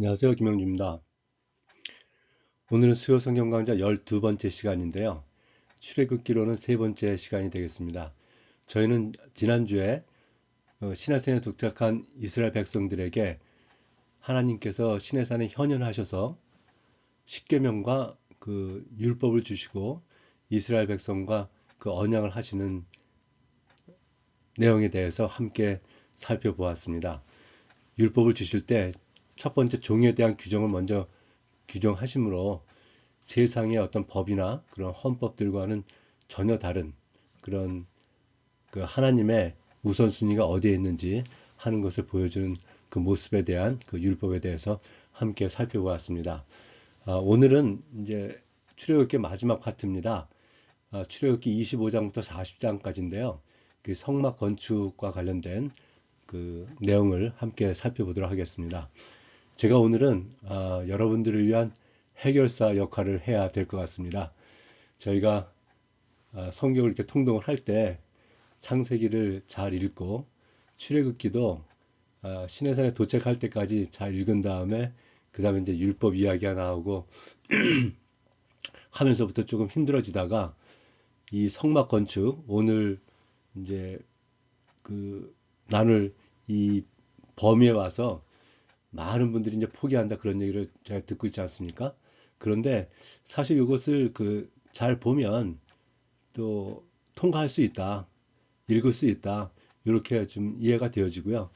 안녕하세요. 김영주입니다. 오늘은 수요 성경 강좌 12번째 시간인데요. 출애굽기로는 세 번째 시간이 되겠습니다. 저희는 지난주에 시내산에 도착한 이스라엘 백성들에게 하나님께서 시내산에 현현하셔서 십계명과 그 율법을 주시고 이스라엘 백성과 그 언약을 하시는 내용에 대해서 함께 살펴보았습니다. 율법을 주실 때 첫 번째 종에 대한 규정을 먼저 규정하심으로 세상의 어떤 법이나 그런 헌법들과는 전혀 다른 그런 그 하나님의 우선순위가 어디에 있는지 하는 것을 보여주는 그 모습에 대한 그 율법에 대해서 함께 살펴보았습니다. 오늘은 이제 출애굽기 마지막 파트입니다. 출애굽기 25장부터 40장까지인데요. 그 성막 건축과 관련된 그 내용을 함께 살펴보도록 하겠습니다. 제가 오늘은 여러분들을 위한 해결사 역할을 해야 될 것 같습니다. 저희가 성경을 이렇게 통독을 할 때 창세기를 잘 읽고 출애굽기도 시내산에 도착할 때까지 잘 읽은 다음에 그 다음에 이제 율법 이야기가 나오고 하면서부터 조금 힘들어지다가 이 성막 건축 오늘 이제 그 나눌 이 범위에 와서 많은 분들이 이제 포기한다 그런 얘기를 제가 듣고 있지 않습니까? 그런데 사실 이것을 그 잘 보면 또 통과할 수 있다, 읽을 수 있다, 이렇게 좀 이해가 되어지고요.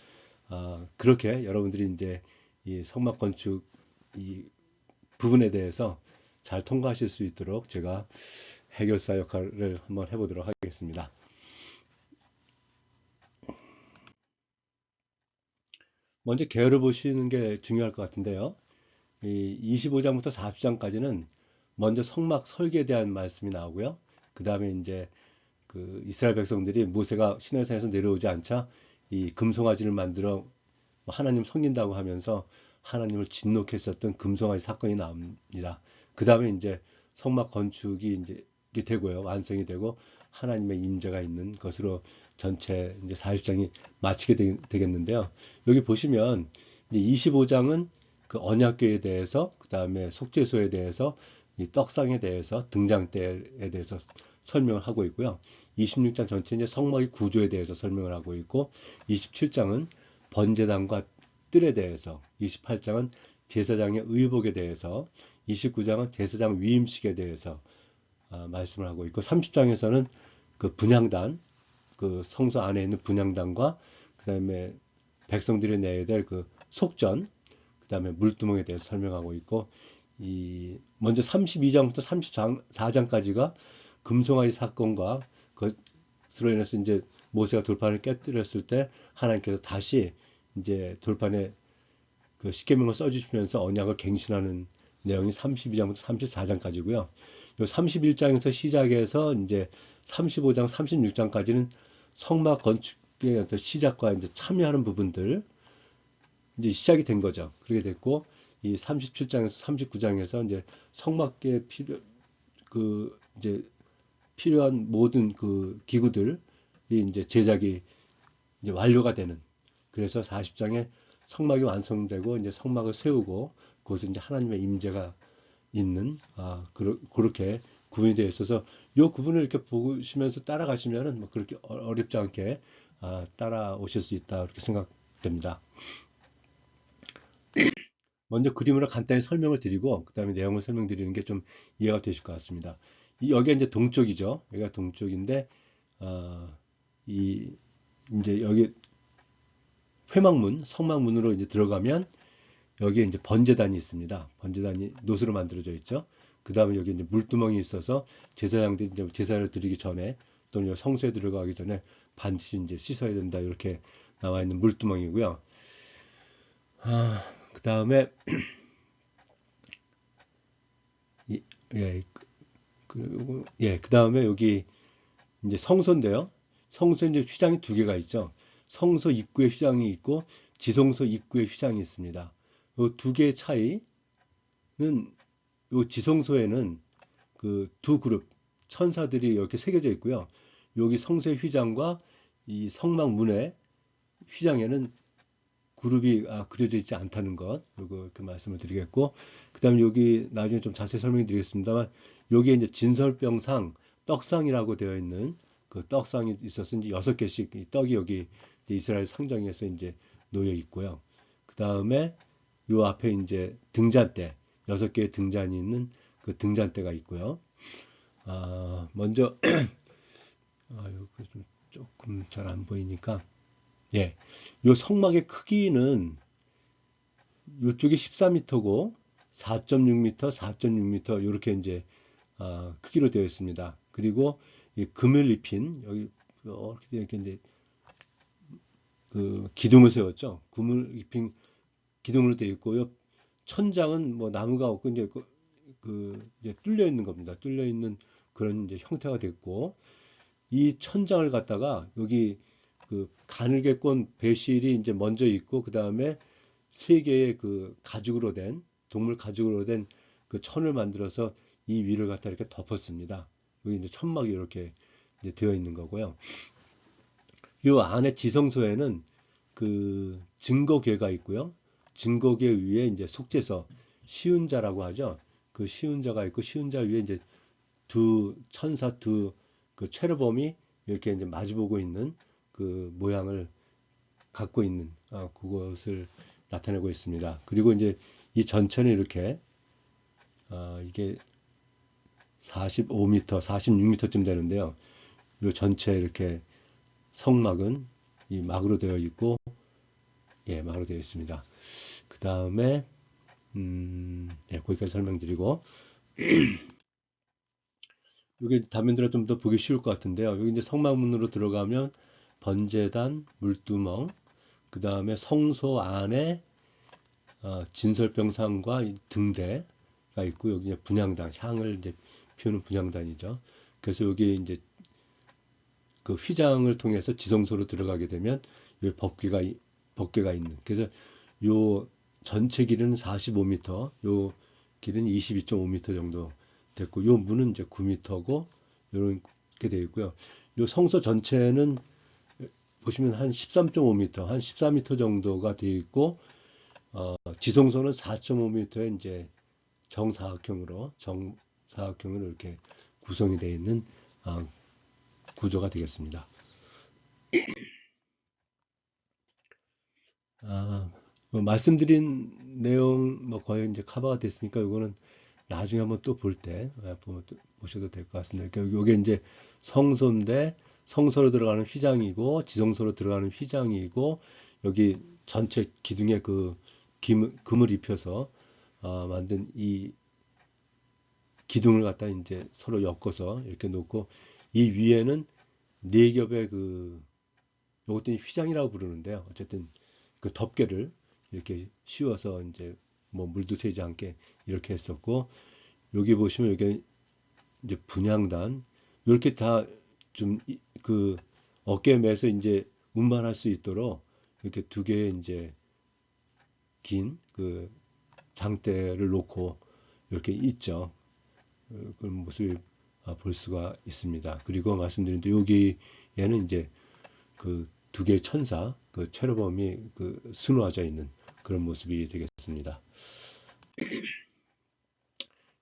그렇게 여러분들이 이제 이 성막 건축 이 부분에 대해서 잘 통과하실 수 있도록 제가 해결사 역할을 한번 해보도록 하겠습니다. 먼저 계열을 보시는 게 중요할 것 같은데요. 이 25장부터 40장까지는 먼저 성막 설계에 대한 말씀이 나오고요. 그 다음에 이제 그 이스라엘 백성들이 모세가 시내산에서 내려오지 않자 이 금송아지를 만들어 하나님 섬긴다고 하면서 하나님을 진노했었던 금송아지 사건이 나옵니다. 그 다음에 이제 성막 건축이 이제 되고요. 완성이 되고 하나님의 임재가 있는 것으로 전체 이제 40장이 마치게 되겠는데요. 여기 보시면 이제 25장은 그 언약궤에 대해서, 그 다음에 속죄소에 대해서, 이 떡상에 대해서, 등장대에 대해서 설명을 하고 있고요. 26장 전체 이제 성막의 구조에 대해서 설명을 하고 있고, 27장은 번제단과 뜰에 대해서, 28장은 제사장의 의복에 대해서, 29장은 제사장 위임식에 대해서 말씀을 하고 있고, 30장에서는 그 분향단, 그 성소 안에 있는 분향단과 그다음에 백성들이 내야 될 그 속전, 그다음에 물두멍에 대해서 설명하고 있고, 이 먼저 32장부터 34장까지가 금송아지 사건과 그것으로 인해서 이제 모세가 돌판을 깨뜨렸을 때 하나님께서 다시 이제 돌판에 그 십계명을 써주시면서 언약을 갱신하는 내용이 32장부터 34장까지고요. 요 31장에서 시작해서 이제 35장, 36장까지는 성막 건축의 어떤 시작과 이제 참여하는 부분들 이제 시작이 된 거죠. 그렇게 됐고 이 37장에서 39장에서 이제 성막에 그 이제 필요한 모든 그 기구들이 이제 제작이 이제 완료가 되는. 그래서 40장에 성막이 완성되고 이제 성막을 세우고 그것은 이제 하나님의 임재가 있는 그렇게 구분이 되어 있어서 이 구분을 이렇게 보시면서 따라가시면은 뭐 그렇게 어렵지 않게 따라오실 수 있다 이렇게 생각됩니다. 먼저 그림으로 간단히 설명을 드리고 그다음에 내용을 설명드리는 게 좀 이해가 되실 것 같습니다. 여기가 이제 동쪽이죠. 여기가 동쪽인데 이 이제 여기 회막문, 성막문으로 이제 들어가면 여기에 이제 번제단이 있습니다. 번제단이 노스로 만들어져 있죠. 그 다음에 여기 이제 물두멍이 있어서 제사장들이 이제 제사를 드리기 전에 또는 성소에 들어가기 전에 반드시 이제 씻어야 된다 이렇게 나와 있는 물두멍이고요. 그 다음에 예, 그리고 예, 그 다음에 여기 이제 성소인데요. 성소 이제 휘장이 두 개가 있죠. 성소 입구에 휘장이 있고 지성소 입구에 휘장이 있습니다. 이 두 개의 차이는 요 지성소에는 그 두 그룹 천사들이 이렇게 새겨져 있고요. 여기 성소의 휘장과 이 성막 문의 휘장에는 그룹이 그려져 있지 않다는 것, 그리고 그 말씀을 드리겠고, 그다음에 여기 나중에 좀 자세히 설명드리겠습니다만, 여기에 이제 진설병상, 떡상이라고 되어 있는 그 떡상이 있어서 이제 6개씩 이 떡이 여기 이제 이스라엘 상정에서 이제 놓여 있고요. 그 다음에 요 앞에 이제 등잔대, 6개의 등잔이 있는 그 등잔대가 있고요. 먼저 여기 좀 조금 잘 안 보이니까, 예, 요 성막의 크기는 이쪽이 14m고 4.6m, 4.6m 이렇게 이제 크기로 되어 있습니다. 그리고 이 금을 입힌 여기 이렇게 이제 그 기둥을 세웠죠. 금을 입힌 기둥으로 되어 있고요. 천장은 뭐 나무가 없고 이제 이제 뚫려 있는 겁니다. 뚫려 있는 그런 이제 형태가 됐고, 이 천장을 갖다가 여기 그 가늘게꼰 배실이 이제 먼저 있고, 그 다음에 3개의 그 가죽으로 된 동물 가죽으로 된 그 천을 만들어서 이 위를 갖다 이렇게 덮었습니다. 여기 이제 천막이 이렇게 이제 되어 있는 거고요. 이 안에 지성소에는 그 증거궤가 있고요. 증거궤 위에 이제 속죄서 시은자라고 하죠. 그 시은자가 있고, 시은자 위에 이제 두 천사 두 그 체르범이 이렇게 이제 마주보고 있는 그 모양을 갖고 있는 그것을 나타내고 있습니다. 그리고 이제 이 전체는 이렇게 이게 45m, 46m쯤 되는데요. 이 전체 이렇게 성막은 이 막으로 되어 있고, 예, 막으로 되어 있습니다. 그 다음에 예, 거기까지 설명드리고, 여기 단면들은 좀 더 보기 쉬울 것 같은데요. 여기 이제 성막문으로 들어가면 번제단, 물두멍, 그 다음에 성소 안에 진설병상과 등대가 있고, 여기 이제 분향단, 향을 이제 피우는 분향단이죠. 그래서 여기 이제 그 휘장을 통해서 지성소로 들어가게 되면 여기 법궤가 있는. 그래서 요 전체 길이는 45m, 요 길이는 22.5m 정도 됐고, 요 문은 이제 9m고 이렇게 되어 있고요. 요 성소 전체는 보시면 한 13.5m, 한 14m 정도가 되어 있고, 지성소는 4.5m의 이제 정사각형으로 이렇게 구성이 되어 있는 구조가 되겠습니다. 뭐 말씀드린 내용 뭐 거의 이제 커버가 됐으니까 이거는 나중에 한번 또 볼 때 보셔도 될 것 같습니다. 그러니까 이게 이제 성소인데, 성소로 들어가는 휘장이고 지성소로 들어가는 휘장이고, 여기 전체 기둥에 그 금을 입혀서 만든 이 기둥을 갖다 이제 서로 엮어서 이렇게 놓고, 이 위에는 4겹의 그 요것도 휘장이라고 부르는데요. 어쨌든 그 덮개를 이렇게 씌워서 이제 뭐 물도 새지 않게 이렇게 했었고, 여기 보시면 여기 이제 분향단 이렇게 다 좀 그 어깨에 매서 이제 운반할 수 있도록 이렇게 2개의 이제 긴 그 장대를 놓고 이렇게 있죠. 그런 모습을 볼 수가 있습니다. 그리고 말씀드린 대 여기에는 이제 그 2개의 천사, 그 체르범이 그 수놓아져 있는 그런 모습이 되겠습니다.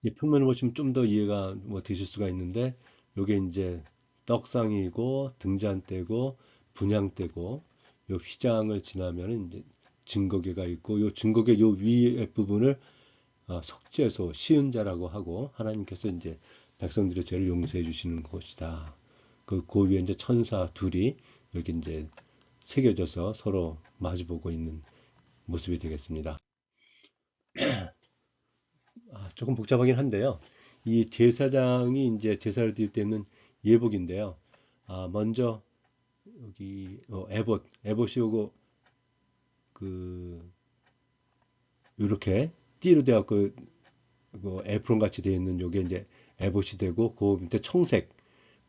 이 평면을 보시면 좀 더 이해가 뭐 되실 수가 있는데, 요게 이제 떡상이고 등잔대고 분향대고, 요 휘장을 지나면은 이제 증거궤가 있고, 요 증거궤 요 위에 부분을 속죄소 시은자라고 하고, 하나님께서 이제 백성들의 죄를 용서해 주시는 곳이다. 그 위에 이제 천사 둘이 이렇게 이제 새겨져서 서로 마주보고 있는 모습이 되겠습니다. 조금 복잡하긴 한데요. 이 제사장이 이제 제사를 드릴 때 입는 예복인데요. 먼저 여기 에봇이 오고 그 이렇게 띠로 되어갖고 그 에프론 같이 되어 있는 요게 이제 에봇이 되고, 그 밑에 청색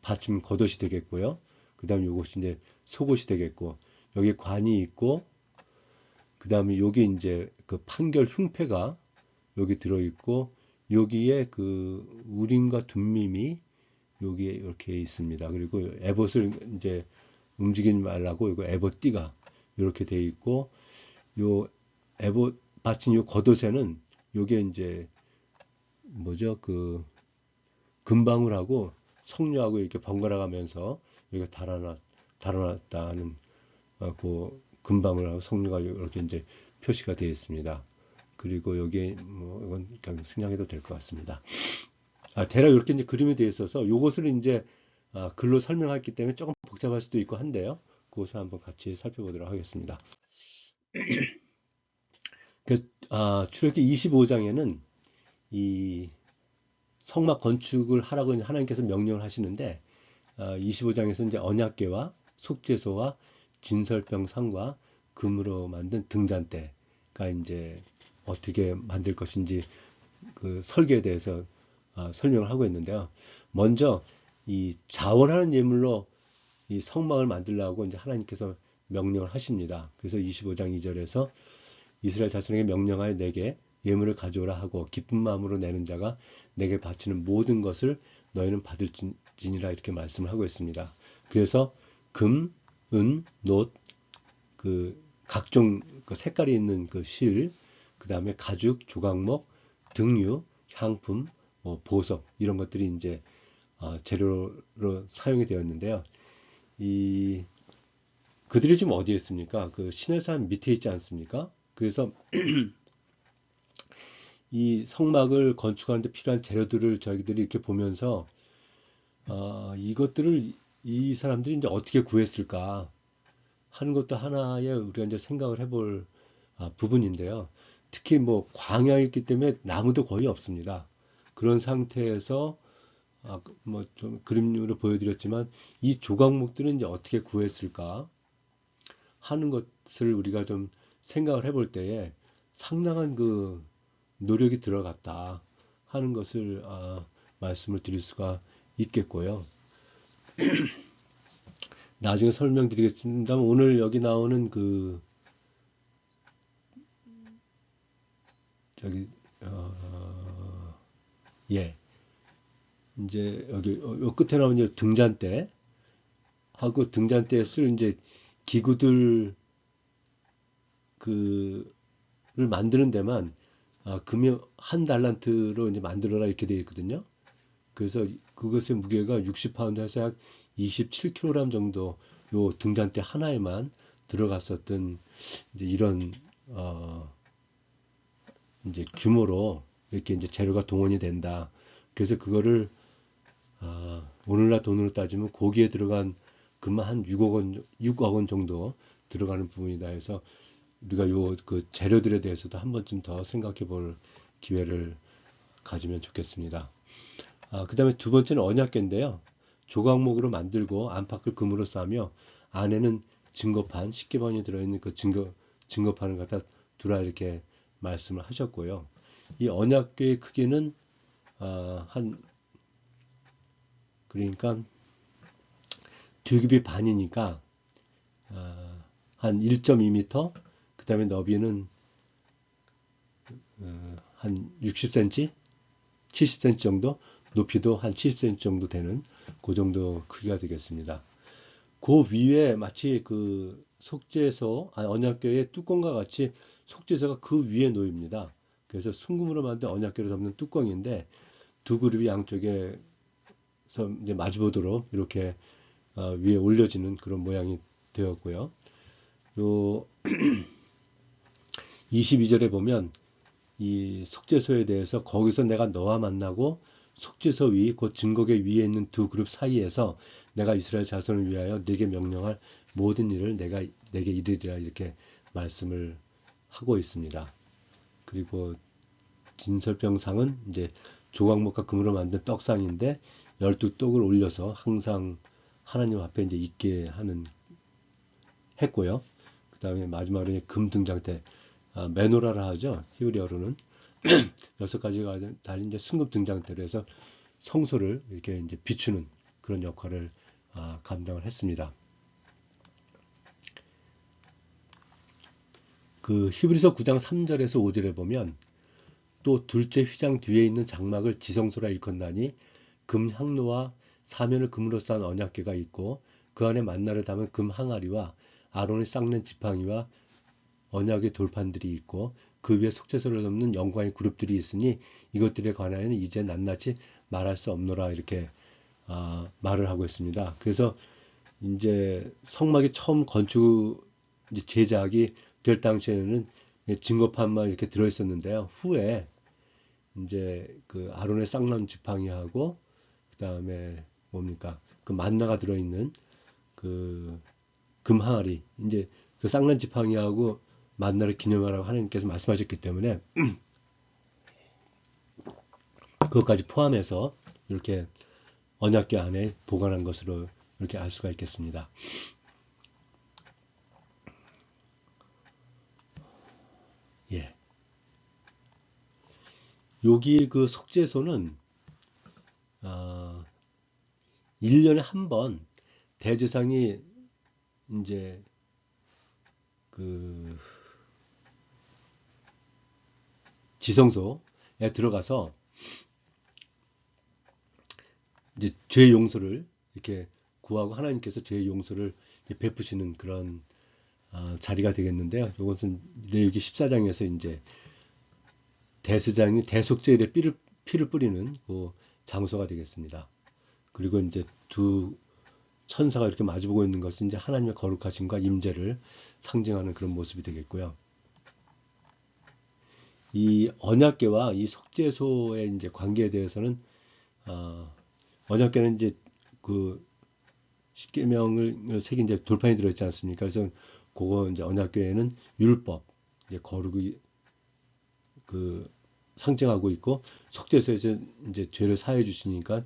받침 겉옷이 되겠고요. 그 다음에 요것이 이제 속옷이 되겠고, 여기 관이 있고, 그 다음에 여기 이제 그 판결 흉패가 여기 들어있고, 여기에 그 우림과 둠밈이 여기에 이렇게 있습니다. 그리고 에봇을 이제 움직이지 말라고 이거 에봇 띠가 이렇게 되어 있고, 요 에보 받친 요 겉옷에는 요게 이제 뭐죠? 그 금방울하고 석류하고 이렇게 번갈아 가면서 여기가 달아놨다는 그 금방울하고 석류가 이렇게 이제 표시가 되어 있습니다. 그리고 여기 뭐 이건 그냥 생략해도 될 것 같습니다. 대략 이렇게 이제 그림이 되어 있어서 요것을 이제 글로 설명했기 때문에 조금 복잡할 수도 있고 한데요. 그것을 한번 같이 살펴보도록 하겠습니다. 출애굽기 25장에는 이 성막 건축을 하라고 하나님께서 명령을 하시는데 25장에서 이제 언약궤와 속죄소와 진설병상과 금으로 만든 등잔대가 이제 어떻게 만들 것인지 그 설계에 대해서 설명을 하고 있는데요. 먼저 이 자원하는 예물로 이 성막을 만들라고 이제 하나님께서 명령을 하십니다. 그래서 25장 2절에서 이스라엘 자손에게 명령하여 내게 예물을 가져오라 하고 기쁜 마음으로 내는 자가 내게 바치는 모든 것을 너희는 받을지니라 이렇게 말씀을 하고 있습니다. 그래서 금, 은, 놋, 그 각종 그 색깔이 있는 그 실, 그 다음에 가죽, 조각목, 등유, 향품, 뭐 보석 이런 것들이 이제 재료로 사용이 되었는데요. 이 그들이 지금 어디에 있습니까? 그 시내산 밑에 있지 않습니까? 그래서 이 성막을 건축하는데 필요한 재료들을 저희들이 이렇게 보면서 이것들을 이 사람들이 이제 어떻게 구했을까 하는 것도 하나의 우리가 이제 생각을 해볼 부분인데요. 특히 뭐 광야이기 때문에 나무도 거의 없습니다. 그런 상태에서 뭐 좀 그림으로 보여드렸지만 이 조각목들은 이제 어떻게 구했을까 하는 것을 우리가 좀 생각을 해볼 때에 상당한 그 노력이 들어갔다 하는 것을 말씀을 드릴 수가 있겠고요. 나중에 설명드리겠습니다만 오늘 여기 나오는 그 저기 예 이제 여기 요 끝에 나오는 이제 등잔대 하고 등잔대에 쓸 이제 기구들 그를 만드는 데만 금이 한 달란트로 이제 만들어라 이렇게 되어 있거든요. 그래서 그것의 무게가 60파운드에서 약 27kg 정도 요 등잔대 하나에만 들어갔었던 이제 이런 이제 규모로 이렇게 이제 재료가 동원이 된다. 그래서 그거를 오늘날 돈으로 따지면 거기에 들어간 금만 한 6억 원 정도 들어가는 부분이다 해서 우리가 요 그 재료들에 대해서도 한 번쯤 더 생각해 볼 기회를 가지면 좋겠습니다. 그 다음에 두 번째는 언약궤인데요. 조각목으로 만들고 안팎을 금으로 싸며 안에는 증거판, 십계번이 들어있는 그 증거판을 갖다 두라 이렇게 말씀을 하셨고요. 이 언약궤의 크기는 한 그러니까 두 겹이 반이니까 한 1.2m, 그 다음에 너비는 한 60cm, 70cm 정도, 높이도 한 70cm 정도 되는 그 정도 크기가 되겠습니다. 그 위에 마치 그 속죄소, 언약궤의 뚜껑과 같이 속죄소가 그 위에 놓입니다. 그래서 순금으로 만든 언약궤를 덮는 뚜껑인데 두 그룹이 양쪽에서 이제 마주보도록 이렇게 위에 올려지는 그런 모양이 되었고요. 요 22절에 보면 이 속죄소에 대해서 거기서 내가 너와 만나고 속죄소 위, 곧 증거궤 위에 있는 두 그룹 사이에서 내가 이스라엘 자손을 위하여 네게 명령할 모든 일을 내게 이르리라 이렇게 말씀을 하고 있습니다. 그리고 진설병상은 이제 조각목과 금으로 만든 떡상인데 12떡을 올려서 항상 하나님 앞에 이제 있게 하는 했고요. 그 다음에 마지막으로 금 등장대 메노라라 하죠. 히브리어로는 6가지가 달린 이제 승급 등장대로 해서 성소를 이렇게 이제 비추는 그런 역할을 감당을 했습니다. 그 히브리서 9장 3절에서 5절에 보면 또 둘째 휘장 뒤에 있는 장막을 지성소라 일컫나니 금 향로와 사면을 금으로 쌓은 언약궤가 있고 그 안에 만나를 담은 금 항아리와 아론이 닦는 지팡이와 언약의 돌판들이 있고 그 위에 속죄소를 넘는 영광의 그룹들이 있으니 이것들에 관하여는 이제 낱낱이 말할 수 없노라 이렇게 말을 하고 있습니다. 그래서 이제 성막이 처음 건축 이제 제작이 될 당시에는 증거판만 이렇게 들어 있었는데요. 후에 이제 그 아론의 쌍난 지팡이하고 그다음에 뭡니까? 그 만나가 들어 있는 그 금항아리 이제 그 쌍난 지팡이하고 만나를 기념하라고 하나님께서 말씀하셨기 때문에 그것까지 포함해서 이렇게 언약궤 안에 보관한 것으로 이렇게 알 수가 있겠습니다. 예. 여기 그 속죄소는 1년에 한 번 대제사장이 이제 그 지성소에 들어가서 이제 죄 용서를 이렇게 구하고 하나님께서 죄 용서를 베푸시는 그런 자리가 되겠는데요. 이것은 레위기 14장에서 이제 대제사장이 대속죄일에 피를 뿌리는 그 장소가 되겠습니다. 그리고 이제 두 천사가 이렇게 마주보고 있는 것은 이제 하나님의 거룩하심과 임재를 상징하는 그런 모습이 되겠고요. 이 언약궤와 이 속죄소의 이제 관계에 대해서는 언약궤는 이제 그 십계명을 새긴 이제 돌판이 들어있지 않습니까? 그래서 그거 이제 언약궤에는 율법, 이제 거룩이 그 상징하고 있고 속죄소에서 이제 죄를 사해 주시니까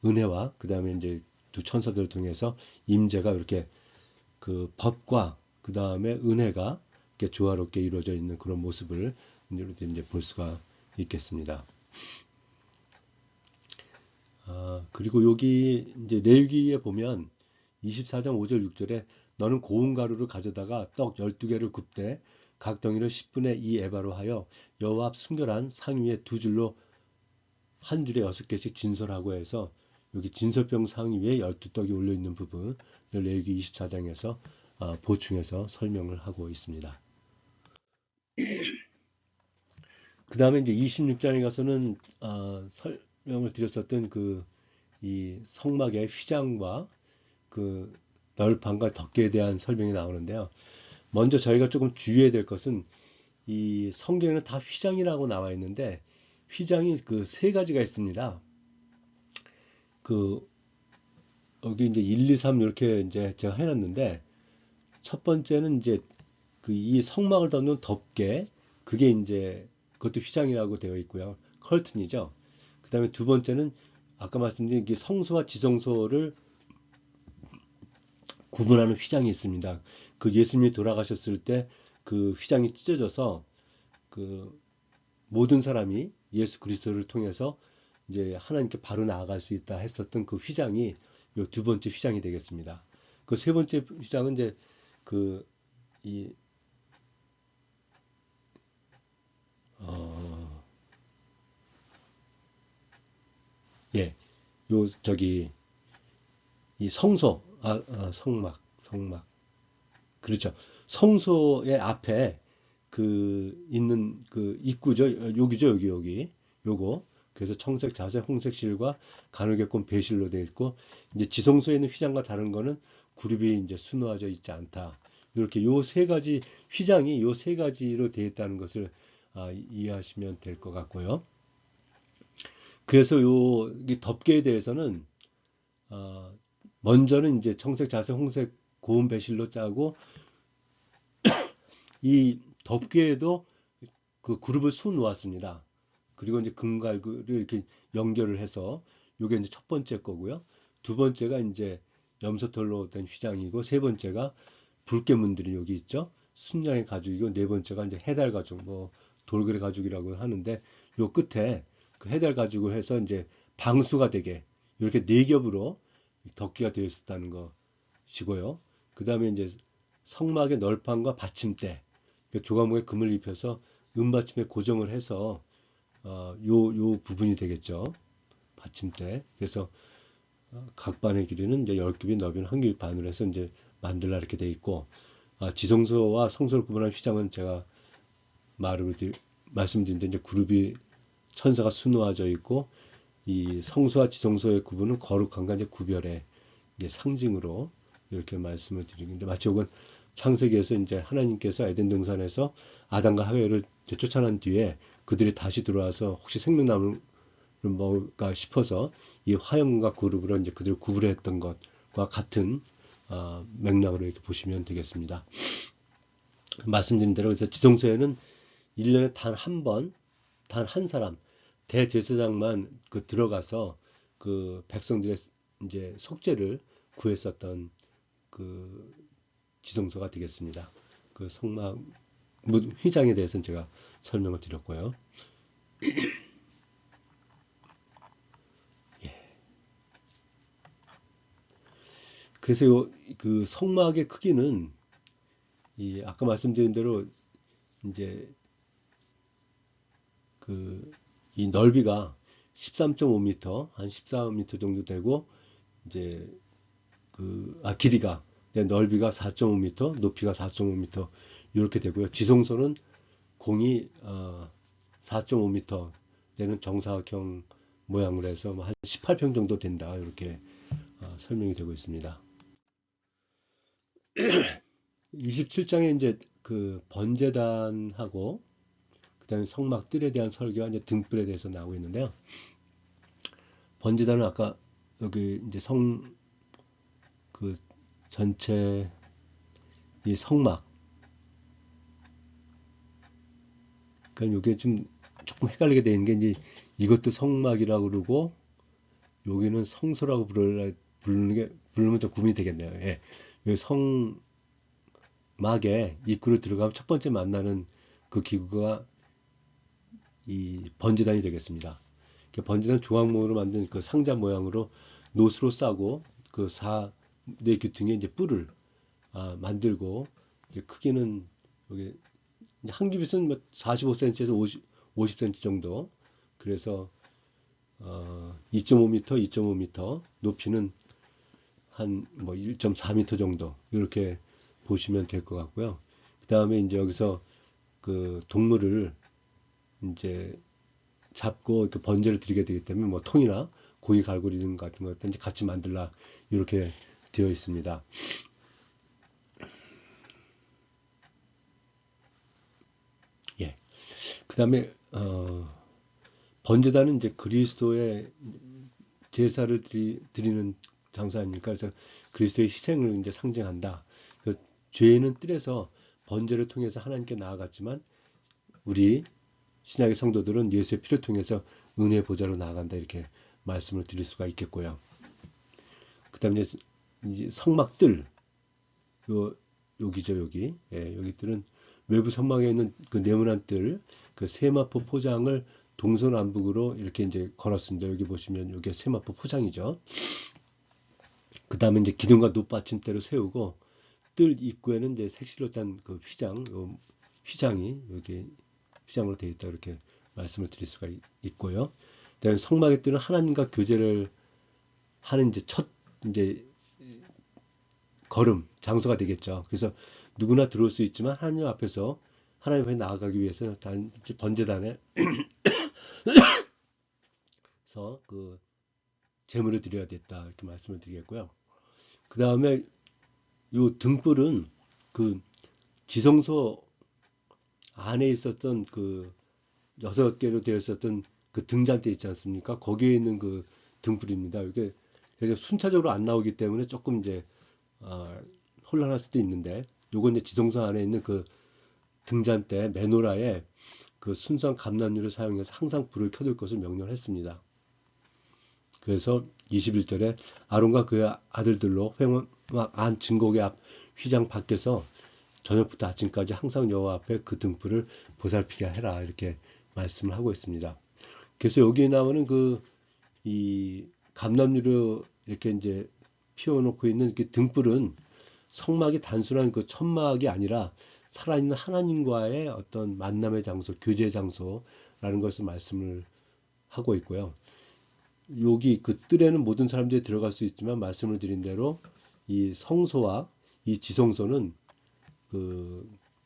은혜와 그 다음에 이제 두 천사들을 통해서 임재가 이렇게 그 법과 그 다음에 은혜가 이렇게 조화롭게 이루어져 있는 그런 모습을 이제 볼 수가 있겠습니다. 그리고 여기 이제 레위기에 보면 24장 5절 6절에 너는 고운 가루를 가져다가 떡 12개를 굽되 각 덩이를 10분의 2 에바로 하여 여호와 앞 순결한 상 위에 두 줄로 한 줄에 6개씩 진설하고 해서 여기 진설병 상 위에 12떡이 올려 있는 부분을 레위기 24장에서 보충해서 설명을 하고 있습니다. 그 다음에 이제 26장에 가서는 설명을 드렸었던 그 이 성막의 휘장과 그 널판과 덮개에 대한 설명이 나오는데요. 먼저 저희가 조금 주의해야 될 것은 이 성경에는 다 휘장이라고 나와 있는데 휘장이 그 세 가지가 있습니다. 그 여기 이제 1, 2, 3 이렇게 이제 제가 해놨는데 첫 번째는 이제 그 이 성막을 덮는 덮개 그게 이제 그것도 휘장이라고 되어 있고요. 커튼이죠. 그 다음에 두 번째는 아까 말씀드린 게 성소와 지성소를 구분하는 휘장이 있습니다. 그 예수님이 돌아가셨을 때 그 휘장이 찢어져서 그 모든 사람이 예수 그리스도를 통해서 이제 하나님께 바로 나아갈 수 있다 했었던 그 휘장이 요 두 번째 휘장이 되겠습니다. 그 세 번째 휘장은 이제 그 이 예, 요 저기 이 성소 성막 그렇죠. 성소의 앞에 그 있는 그 입구죠. 여기죠. 여기 요거 그래서 청색 자색 홍색 실과 가누게끔 배실로 되어 있고 이제 지성소에 있는 휘장과 다른 거는 그룹이 이제 수놓아져 있지 않다. 이렇게 요 세 가지 휘장이 요 세 가지로 되어 있다는 것을 이해하시면 될 것 같고요. 그래서 이 덮개에 대해서는 어, 먼저는 이제 청색 자색 홍색 고운 배실로 짜고 이 덮개에도 그 그룹을 수 놓았습니다. 그리고 이제 금갈고리를 이렇게 연결을 해서 요게 이제 첫 번째 거고요. 두 번째가 이제 염소털로 된 휘장이고 세 번째가 붉게문들이 여기 있죠. 순양의 가죽이고 네 번째가 이제 해달 가죽 뭐 돌그레 가죽이라고 하는데 요 끝에 그 해달 가죽을 해서 이제 방수가 되게 이렇게 네 겹으로 덮개가 되어 있었다는 것이고요. 그 다음에 이제 성막의 널판과 받침대 조각목에 금을 입혀서 은받침에 고정을 해서 요 부분이 되겠죠. 받침대. 그래서 각 반의 길이는 이제 10겹이 너비는 한 겹 반으로 해서 이제 만들라 이렇게 돼 있고 지성소와 성소를 구분하는 휘장은 제가 말씀드린 이제 그룹이 천사가 수놓아져 있고 이 성소와 지성소의 구분은 거룩한과 이제 구별의 이제 상징으로 이렇게 말씀을 드리는데 마치 혹은 창세기에서 이제 하나님께서 에덴 동산에서 아담과 하와를 쫓아낸 뒤에 그들이 다시 들어와서 혹시 생명나무를 먹을까 싶어서 이 화형과 그룹으로 이제 그들을 구분했던 것과 같은 맥락으로 이렇게 보시면 되겠습니다. 말씀드린 대로 그래서 지성소에는 1년에 단 한 번, 단 한 사람, 대제사장만 그 들어가서 그 백성들의 이제 속죄를 구했었던 그 지성소가 되겠습니다. 그 성막 휘장에 대해서는 제가 설명을 드렸고요. 그래서 그 성막의 크기는 이 아까 말씀드린 대로 이제 그 이 넓이가 13.5m, 한 14m 정도 되고 이제 길이가 넓이가 4.5m, 높이가 4.5m 이렇게 되고요. 지성소는 공이 4.5m 되는 정사각형 모양으로 해서 한 18평 정도 된다 이렇게 설명이 되고 있습니다. 27장에 이제 그 번제단하고 그다음에 성막들에 대한 설교와 이제 등불에 대해서 나오고 있는데요. 번제단은 아까 여기 이제 그 전체 이 성막 그러니까 이게 좀 조금 헷갈리게 되는 게 이제 이것도 성막이라고 그러고 여기는 성소라고 부르면 좀 구분이 되겠네요. 예. 이 성막에 입구로 들어가면 첫 번째 만나는 그 기구가 이 번제단이 되겠습니다. 번제단 조각목으로 만든 그 상자 모양으로 노수로 싸고 그 네 귀퉁이에 이제 뿔을 만들고 이제 크기는 여기 한 규빗은 뭐 45cm에서 50cm 정도. 그래서 2.5m, 2.5m, 높이는 한 뭐 1.4m 정도 이렇게 보시면 될 것 같고요. 그 다음에 이제 여기서 그 동물을 이제 잡고 이렇게 번제를 드리게 되기 때문에 뭐 통이나 고기 갈고리 등 같은 것들 이제 같이 만들라 이렇게 되어 있습니다. 예. 그 다음에 번제단은 이제 그리스도의 제사를 드리는 장소 아닙니까? 그래서 그리스도의 희생을 이제 상징한다. 그 죄는 뜰에서 번제를 통해서 하나님께 나아갔지만 우리 신약의 성도들은 예수의 피를 통해서 은혜 보좌로 나아간다 이렇게 말씀을 드릴 수가 있겠고요. 그다음에 이제 성막들 여기죠 여기 여기 뜰은 외부 성막에 있는 그 네모난 뜰 그 세마포 포장을 동서남북으로 이렇게 이제 걸었습니다. 여기 보시면 이게 세마포 포장이죠. 그 다음에 이제 기둥과 높받침대를 세우고 뜰 입구에는 이제 색실로 짠 그 휘장이 여기 휘장으로 되어 있다 이렇게 말씀을 드릴 수가 있고요. 그다음에 성막의 뜰은 하나님과 교제를 하는 이제 첫 이제 걸음 장소가 되겠죠. 그래서 누구나 들어올 수 있지만 하나님 앞에서 하나님 앞에 나아가기 위해서 번제단에서 그 제물을 드려야 됐다 이렇게 말씀을 드리겠고요. 그 다음에 요 등불은 그 지성소 안에 있었던 그 6개로 되어 있었던 그 등잔대 있지 않습니까? 거기에 있는 그 등불입니다. 이게 그래서 순차적으로 안 나오기 때문에 조금 이제 혼란할 수도 있는데 요건 이제 지성소 안에 있는 그 등잔대 메노라에 그 순수한 감람유를 사용해서 항상 불을 켜둘 것을 명령했습니다. 그래서 21절에 아론과 그의 아들들로 회막 안 증거궤 앞 휘장 밖에서 저녁부터 아침까지 항상 여호와 앞에 그 등불을 보살피게 해라 이렇게 말씀을 하고 있습니다. 그래서 여기 나오는 그 이 감람유로 이렇게 이제 피워놓고 있는 그 등불은 성막이 단순한 그 천막이 아니라 살아있는 하나님과의 어떤 만남의 장소, 교제 장소라는 것을 말씀을 하고 있고요. 여기 그 뜰에는 모든 사람들이 들어갈 수 있지만 말씀을 드린 대로 이 성소와 이 지성소는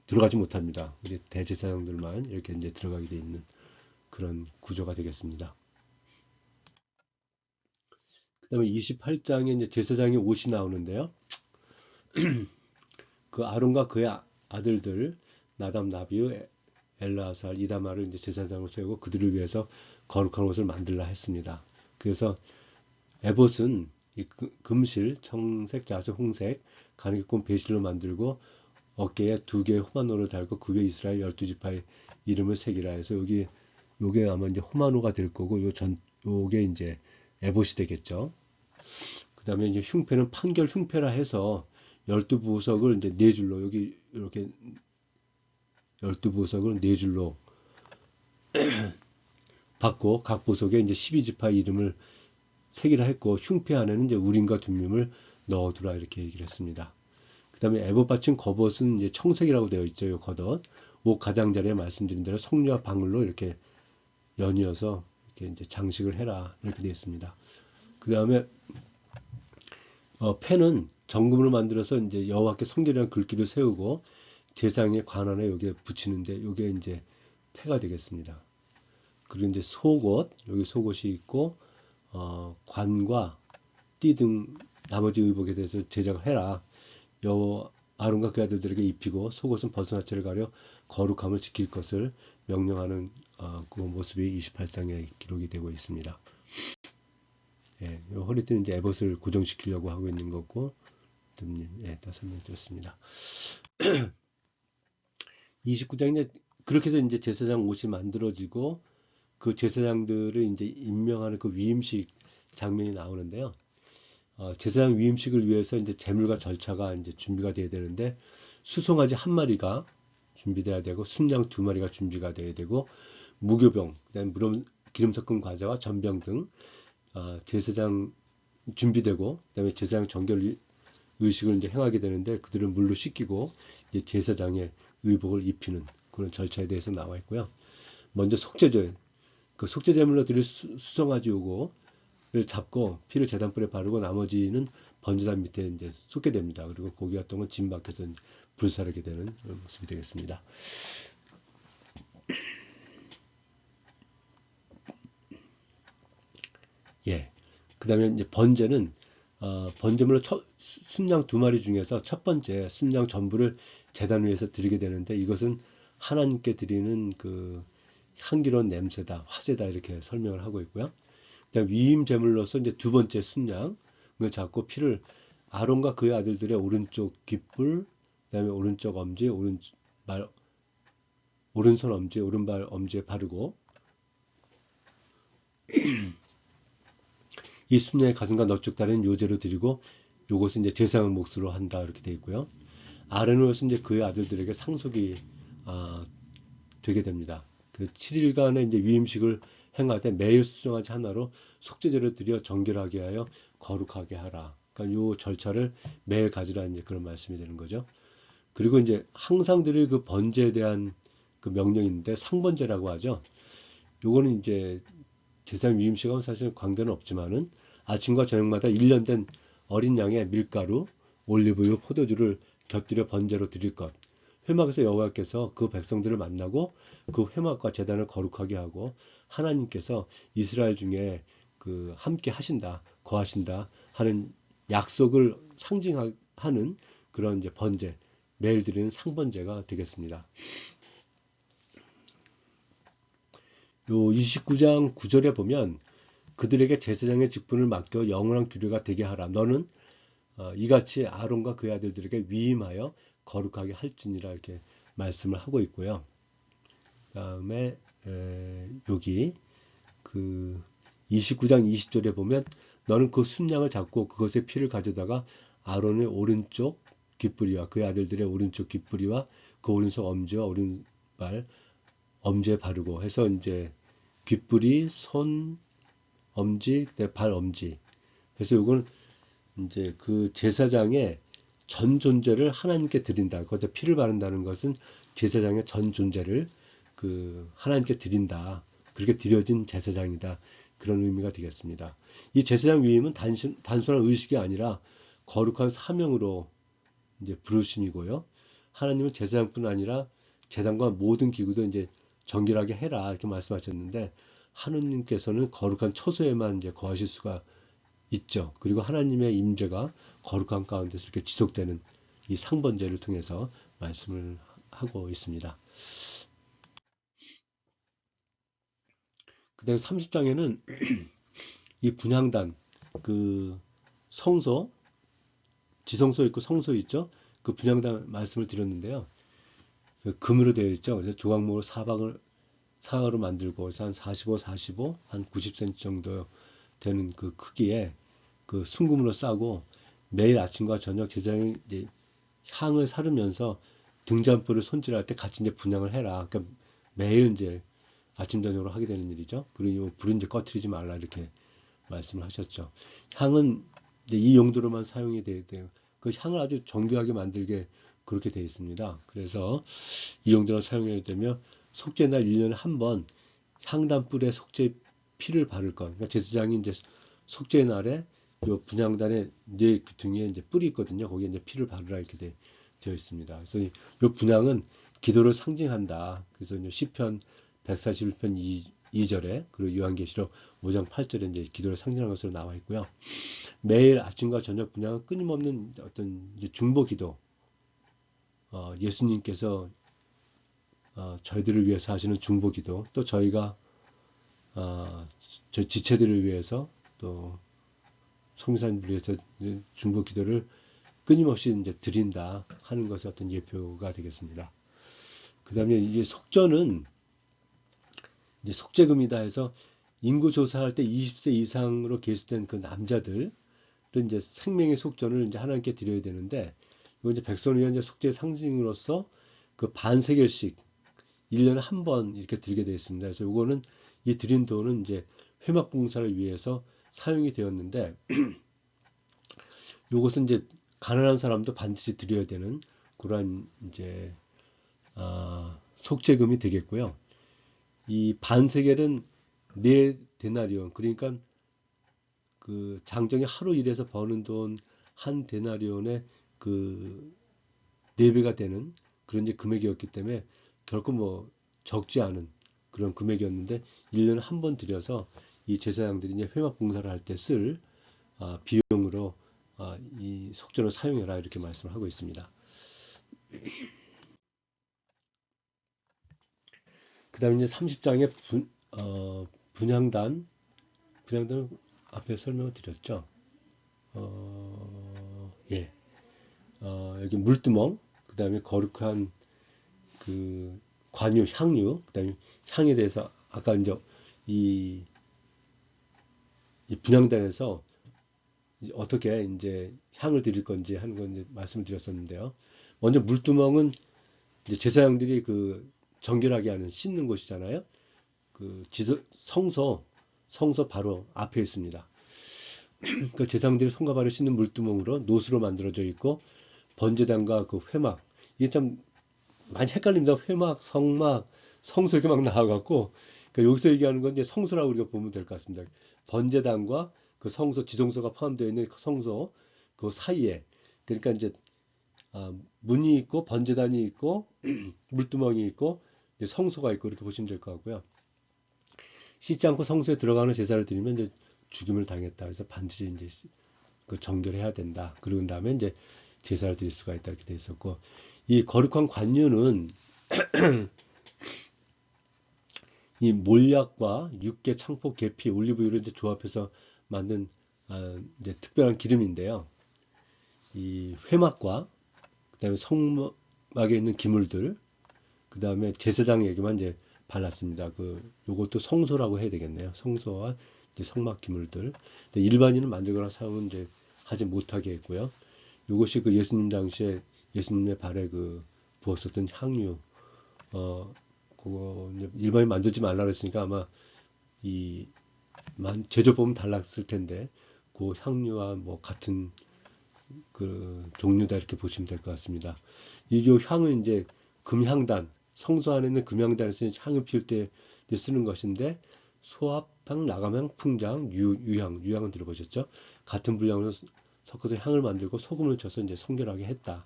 들어가지 못합니다. 우리 대제사장들만 이렇게 이제 들어가게 돼 있는 그런 구조가 되겠습니다. 그 다음에 28장에 이제 제사장의 옷이 나오는데요. 그 아론과 그의 아들들 나답, 나비우, 엘라살, 이다마를 이제 제사장으로 세우고 그들을 위해서 거룩한 옷을 만들라 했습니다. 그래서 에봇은 이 금실, 청색, 자색, 홍색, 가느귀 배실로 만들고 어깨에 2개의 호마노를 달고 그 위에 이스라엘 12지파의 이름을 새기라 해서 요게 아마 이제 호마노가 될 거고 요게 이제 에봇이 되겠죠. 그 다음에 이제 흉패는 판결 흉패라 해서 12부석을 이제 4줄로 여기 이렇게 12부석을 4줄로 받고 각 부석에 이제 12지파 이름을 새기라 했고 흉패 안에는 이제 우림과 둠밈을 넣어두라 이렇게 얘기를 했습니다. 그 다음에 에봇 받친 겉옷은 이제 청색이라고 되어 있죠. 요 겉옷. 옷 가장자리에 말씀드린 대로 석류와 방울로 이렇게 연이어서 이렇게 이제 장식을 해라 이렇게 되어 있습니다. 그 다음에 펜은 정금으로 만들어서 이제 여호와께 성결한 글귀를 세우고 제사장의 관원에 여기에 붙이는데 요게 이제 패가 되겠습니다. 그리고 이제 속옷 여기 속옷이 있고 관과 띠 등 나머지 의복에 대해서 제작을 해라. 아론과 그 아들들에게 입히고 속옷은 벗어나체를 가려 거룩함을 지킬 것을 명령하는 그 모습이 28장에 기록이 되고 있습니다. 예, 허리띠는 이제 에봇을 고정시키려고 하고 있는 거고, 예, 다 설명드렸습니다. 29장에 그렇게 해서 이제 제사장 옷이 만들어지고 그 제사장들을 이제 임명하는 그 위임식 장면이 나오는데요. 제사장 위임식을 위해서 이제 제물과 절차가 이제 준비가 돼야 되는데 수송아지 1마리가 준비돼야 되고 순양 2마리가 준비가 돼야 되고 무교병, 그다음에 기름 섞은 과자와 전병 등 제사장 준비되고 그다음에 제사장 정결 의식을 이제 행하게 되는데 그들은 물로 씻기고 이제 제사장의 의복을 입히는 그런 절차에 대해서 나와 있고요. 먼저 속죄제, 그 속죄제물로 드릴 수송아지 요거를 잡고 피를 제단불에 바르고 나머지는 번제단 밑에 이제 쏟게 됩니다. 그리고 고기 같은 건 진 밖에서 불사르게 되는 그런 모습이 되겠습니다. 예. 그 다음에 이제 번제는 번제물로 순양 2마리 중에서 첫 번째 순양 전부를 제단 위에서 드리게 되는데 이것은 하나님께 드리는 그 향기로운 냄새다, 화제다 이렇게 설명을 하고 있고요. 그다음 위임 제물로서 이제 2번째 순양을 잡고 피를 아론과 그의 아들들의 오른쪽 귓불, 그다음에 오른쪽 엄지, 오른손 엄지, 오른발 엄지에 바르고 이 순양의 가슴과 넙죽다리는 요제로 드리고 요것은 이제 제사장의 몫으로 한다 이렇게 되어 있고요. 아론으로서 이제 그의 아들들에게 상속이 되게 됩니다. 그 7일간의 이제 위임식을 행하되 매일 수송아지 하나로 속죄제를 드려 정결하게 하여 거룩하게 하라. 그러니까 요 절차를 매일 가지라 이제 그런 말씀이 되는 거죠. 그리고 이제 항상 드릴 그 번제에 대한 그 명령인데 상번제라고 하죠. 요거는 이제 제사장 위임식하고는 사실 관계는 없지만은 아침과 저녁마다 1년 된 어린 양의 밀가루, 올리브유, 포도주를 곁들여 번제로 드릴 것. 회막에서 여호와께서 그 백성들을 만나고 그 회막과 제단을 거룩하게 하고 하나님께서 이스라엘 중에 그 함께 하신다, 거하신다 하는 약속을 상징하는 그런 이제 번제, 매일 드리는 상번제가 되겠습니다. 요 29장 9절에 보면 그들에게 제사장의 직분을 맡겨 영원한 규례가 되게 하라. 너는 이같이 아론과 그의 아들들에게 위임하여 거룩하게 할지니라 이렇게 말씀을 하고 있고요. 다음에 여기 그 29장 20절에 보면 너는 그 순양을 잡고 그것의 피를 가져다가 아론의 오른쪽 귓불이와 그의 아들들의 오른쪽 귓불이와 그 오른손 엄지와 오른발 엄지에 바르고 해서 이제 귓불이 손 엄지, 발 엄지. 그래서 이건 이제 그 제사장의 전 존재를 하나님께 드린다. 거기다 피를 바른다는 것은 제사장의 전 존재를 그 하나님께 드린다. 그렇게 드려진 제사장이다. 그런 의미가 되겠습니다. 이 제사장 위임은 단순한 의식이 아니라 거룩한 사명으로 이제 부르심이고요. 하나님은 제사장뿐 아니라 제단과 모든 기구도 이제 정결하게 해라 이렇게 말씀하셨는데 하느님께서는 거룩한 처소에만 이제 거하실 수가 있죠. 그리고 하나님의 임재가 거룩한 가운데서 이렇게 지속되는 이 상번제를 통해서 말씀을 하고 있습니다. 그다음에 30장에는 이 분향단 그 성소 지성소 있고 성소 있죠. 그 분향단 말씀을 드렸는데요. 그 금으로 되어 있죠. 그래서 조각목을 사각으로 만들고 그래서 한 45, 45, 한 90cm 정도 되는 그 크기에 그 순금으로 싸고 매일 아침과 저녁 제사장이 이제 향을 사르면서 등잔불을 손질할 때 같이 이제 분향을 해라. 그러니까 매일 이제 아침 저녁으로 하게 되는 일이죠. 그리고 불은 이제 꺼트리지 말라 이렇게 말씀을 하셨죠. 향은 이제 이 용도로만 사용이 돼요. 그 향을 아주 정교하게 만들게 그렇게 되어 있습니다. 그래서 이 용도로 사용해야 되며 속죄날 1년에 한 번 향단불에 속죄 피를 바를 것. 그러니까 제사장이 이제 속죄 날에 요 분향단의 뇌 등에 이제 뿔이 있거든요. 거기에 이제 피를 바르라 이렇게 되어 있습니다. 그래서 이 분향은 기도를 상징한다. 그래서 이제 시편 141편 2절에 그리고 요한계시록 5장 8절에 이제 기도를 상징하는 것으로 나와 있고요. 매일 아침과 저녁 분향은 끊임없는 어떤 이제 중보 기도, 예수님께서 저희들을 위해서 하시는 중보 기도, 또 저희가 저희 지체들을 위해서 또 성사님들 위해서 중보 기도를 끊임없이 이제 드린다 하는 것이 어떤 예표가 되겠습니다. 그 다음에 이제 속전은 이제 속죄금이다 해서 인구 조사할 때 20세 이상으로 계수된 그 남자들 이제 생명의 속전을 이제 하나님께 드려야 되는데 이거 이제 백성을 위한 이제 속죄의 상징으로서 그 반세겔씩 1년에 한 번 이렇게 드리게 되어 있습니다. 그래서 이거는 이 드린 돈은 이제 회막 봉사를 위해서 사용이 되었는데 이것은 이제 가난한 사람도 반드시 드려야 되는 그러한 이제 속죄금이 되겠고요. 이 반세겔은 네 데나리온 그러니까 그 장정이 하루 일해서 버는 돈 한 데나리온의 그 4배가 되는 그런 이제 금액이었기 때문에 결코 뭐 적지 않은 그런 금액이었는데 1년에 한 번 들여서 이 제사장들이 이제 회막 봉사를 할 때 쓸 비용으로 이 속전을 사용해라 이렇게 말씀을 하고 있습니다. 그 다음에 이제 30장에 분향단은 앞에 설명을 드렸죠. 예. 여기 물두멍, 그 다음에 거룩한 그 관유, 향유, 그 다음에 향에 대해서 아까 이제 이, 이 분향단에서 어떻게 이제 향을 드릴 건지 하는 건 이제 말씀을 드렸었는데요. 먼저 물두멍은 이제 제사장들이 그 정결하게 하는 씻는 곳이잖아요. 그 성소 바로 앞에 있습니다. 그 제사장들이 손과 발을 씻는 물두멍으로 노수로 만들어져 있고 번제단과 그 회막 이게 참 많이 헷갈립니다. 회막, 성막, 성소 이렇게 막 나와갖고 그러니까 여기서 얘기하는 건 이제 성소라고 우리가 보면 될 것 같습니다. 번제단과 그 성소, 지성소가 포함되어 있는 그 성소 그 사이에 그러니까 이제 문이 있고 번제단이 있고 물두멍이 있고 이제 성소가 있고 이렇게 보시면 될 것 같고요. 씻지 않고 성소에 들어가는 제사를 드리면 이제 죽임을 당했다. 그래서 반드시 이제 그 정결해야 된다. 그런 다음에 이제 제사를 드릴 수가 있다 이렇게 돼 있었고 이 거룩한 관유는 이 몰약과 육개, 창포, 계피, 올리브유를 이제 조합해서 만든 이제 특별한 기름인데요. 이 회막과 그다음에 성막에 있는 기물들, 그다음에 제사장에게만 이제 발랐습니다. 그 요것도 성소라고 해야 되겠네요. 성소와 이제 성막 기물들. 일반인은 만들거나 사용은 이제 하지 못하게 했고요. 요것이 그 예수님 당시에 예수님의 발에 그 부었었던 향유, 그거 일반인 만들지 말라 그랬으니까 아마 이 제조법은 달랐을 텐데 그 향유와 뭐 같은 그 종류다 이렇게 보시면 될 것 같습니다. 이 향은 이제 금향단 성소 안에 있는 금향단에서 향을 피울 때 쓰는 것인데 소합향, 나감향, 풍장, 유향은 들어보셨죠? 같은 분량으로 섞어서 향을 만들고 소금을 쳐서 이제 성결하게 했다.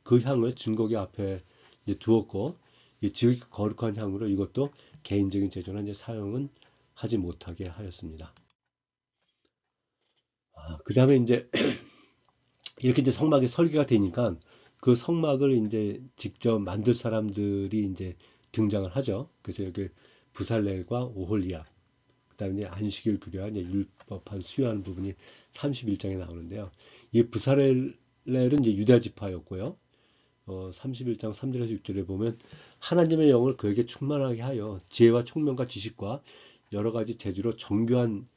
그 향을 증거계 앞에 이제 두었고, 이 지극히 거룩한 향으로 이것도 개인적인 제조나 이제 사용은 하지 못하게 하였습니다. 그 다음에 이제 이렇게 이제 성막이 설계가 되니까 그 성막을 이제 직접 만들 사람들이 이제 등장을 하죠. 그래서 여기 부살렐과 오홀리압, 그다음에 이제 안식일 규례와 이제 율법한 수요하는 부분이 31장에 나오는데요. 이 부살렐은 이제 유다 지파였고요. 31장 3절에서 6절에 보면 하나님의 영을 그에게 충만하게 하여 지혜와 총명과 지식과 여러 가지 재주로 정교한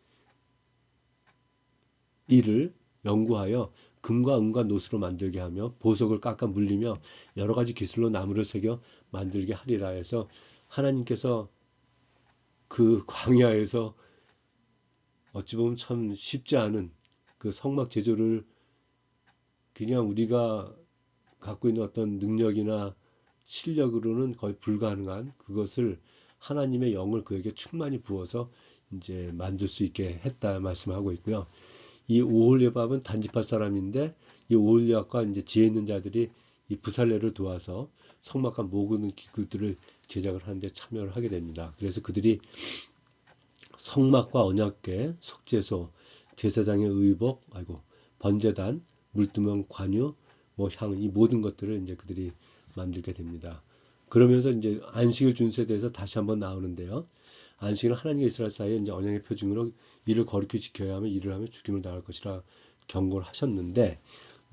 이를 연구하여 금과 은과 노스로 만들게 하며 보석을 깎아 물리며 여러 가지 기술로 나무를 새겨 만들게 하리라 해서 하나님께서 그 광야에서 어찌 보면 참 쉽지 않은 그 성막 제조를 그냥 우리가 갖고 있는 어떤 능력이나 실력으로는 거의 불가능한 그것을 하나님의 영을 그에게 충만히 부어서 이제 만들 수 있게 했다 말씀하고 있고요. 이 오홀리압은 단지파 사람인데 이 오홀리압과 이제 지혜 있는 자들이 이 부살레를 도와서 성막과 모으는 기구들을 제작을 하는데 참여를 하게 됩니다. 그래서 그들이 성막과 언약궤, 속죄소, 제사장의 의복, 번제단, 물두멍 관유, 뭐 향, 이 모든 것들을 이제 그들이 만들게 됩니다. 그러면서 이제 안식일 준수에 대해서 다시 한번 나오는데요. 안식일은 하나님과 이스라엘 사이에 이제 언약의 표징으로 이를 거룩히 지켜야 하며 일을 하며 죽임을 당할 것이라 경고를 하셨는데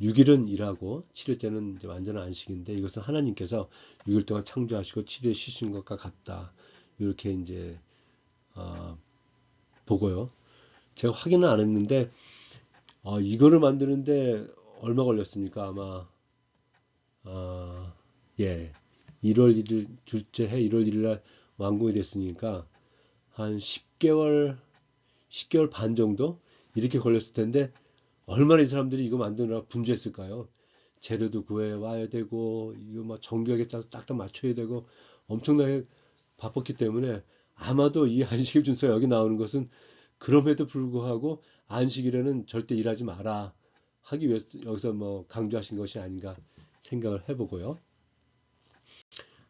6일은 일하고 7일째는 이제 완전한 안식인데 이것은 하나님께서 6일 동안 창조하시고 7일에 쉬신 것과 같다. 이렇게 이제 보고요. 제가 확인은 안 했는데 이거를 만드는데 얼마 걸렸습니까? 아마 예 1월 1일 둘째 해 1월 1일 날 완공이 됐으니까 한 10개월 반 정도 이렇게 걸렸을 텐데 얼마나 이 사람들이 이거 만드느라 분주했을까요? 재료도 구해 와야 되고 이거 막 정교하게 짜서 딱딱 맞춰야 되고 엄청나게 바빴기 때문에 아마도 이 안식일 준수가 여기 나오는 것은 그럼에도 불구하고 안식일에는 절대 일하지 마라 하기 위해서 여기서 뭐 강조하신 것이 아닌가 생각을 해보고요.